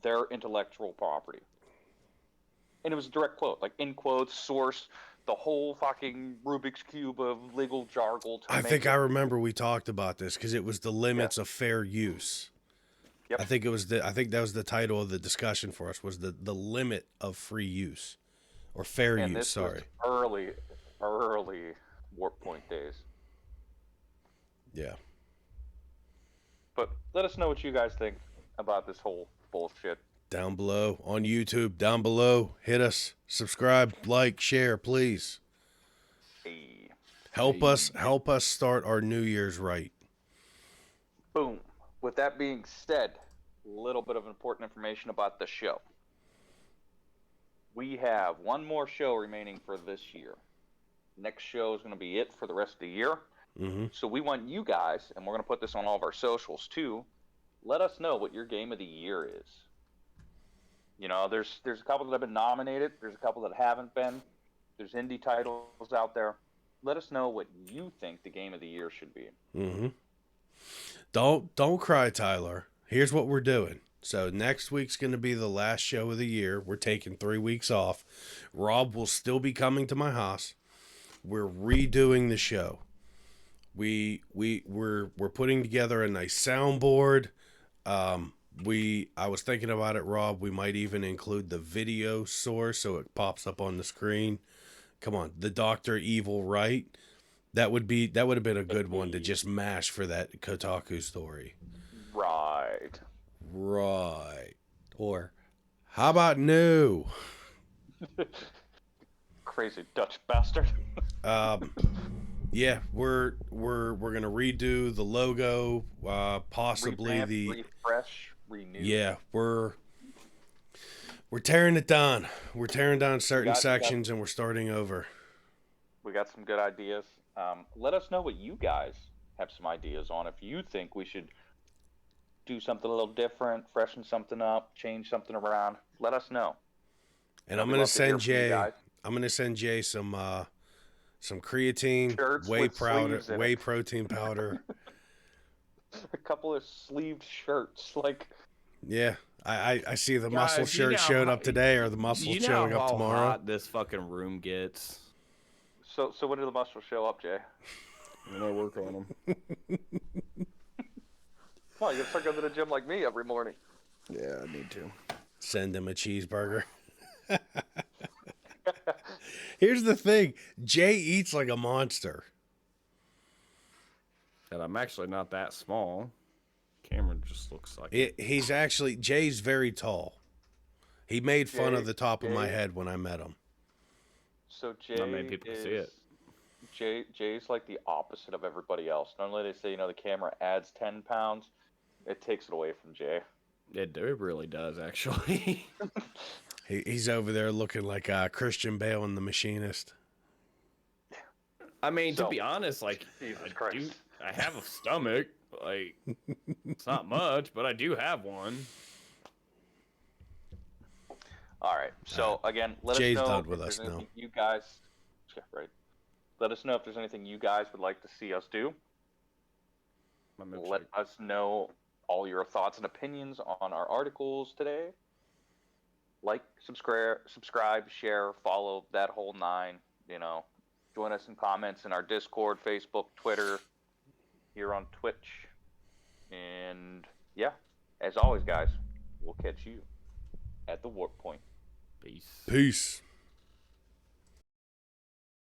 their intellectual property, and it was a direct quote, like in quotes, source, the whole fucking Rubik's cube of legal jargon. I think I remember we talked about this because it was the limits of fair use. Yep. I think that was the title of the discussion for us, was the limit of free use or fair and use. This Sorry. was early Warp Point days. Yeah. But let us know what you guys think about this whole bullshit. Down below on YouTube, down below, hit us, subscribe, like, share, please. Hey. Help us start our New Year's right. Boom. With that being said, a little bit of important information about the show. We have one more show remaining for this year. Next show is going to be it for the rest of the year. Mm-hmm. So we want you guys, and we're going to put this on all of our socials too, let us know what your game of the year is. You know, there's a couple that have been nominated. There's a couple that haven't been. There's indie titles out there. Let us know what you think the game of the year should be. Mm-hmm. Don't cry, Tyler. Here's what we're doing. So next week's going to be the last show of the year. We're taking 3 weeks off. Rob will still be coming to my house. We're redoing the show. We're putting together a nice soundboard. I was thinking about it, Rob. We might even include the video source so it pops up on the screen. Come on, the Dr. Evil, right? That would have been a good one to just mash for that Kotaku story. Right. Or how about new? Crazy Dutch bastard. Yeah, we're gonna redo the logo, possibly Revamp, the refresh, renew. Yeah, we're tearing it down. We're tearing down certain sections and we're starting over. We got some good ideas. Let us know what you guys have some ideas on. If you think we should do something a little different, freshen something up, change something around, let us know. And I'm gonna send Jay some creatine, Shirts whey protein powder. A couple of sleeved shirts, like. Yeah, I see the Guys, muscle shirt showed up today, or the muscle showing up tomorrow. How hot this fucking room gets. So when do the muscles show up, Jay? I'm gonna work on them. Well, you gotta start going to the gym like me every morning. Yeah, I need to. Send him a cheeseburger. Here's the thing. Jay eats like a monster. And I'm actually not that small. Cameron just looks like Jay's very tall. He made fun of the top of my head when I met him. So Jay Not many people see it. Jay's like the opposite of everybody else. Normally they say, the camera adds 10 pounds. It takes it away from Jay. It really does, actually. He's over there looking like Christian Bale in The Machinist. I mean, to be honest, like, Jesus Christ. I have a stomach. Like, it's not much, but I do have one. All right. So again, let Jay's us know done with if us there's anything now. you guys. Yeah, right. Let us know if there's anything you guys would like to see us do. Let us know all your thoughts and opinions on our articles today. Like, subscribe, share, follow, that whole nine. Join us in comments in our Discord, Facebook, Twitter, here on Twitch. And yeah, as always, guys, we'll catch you at the Warp Point. Peace. Peace.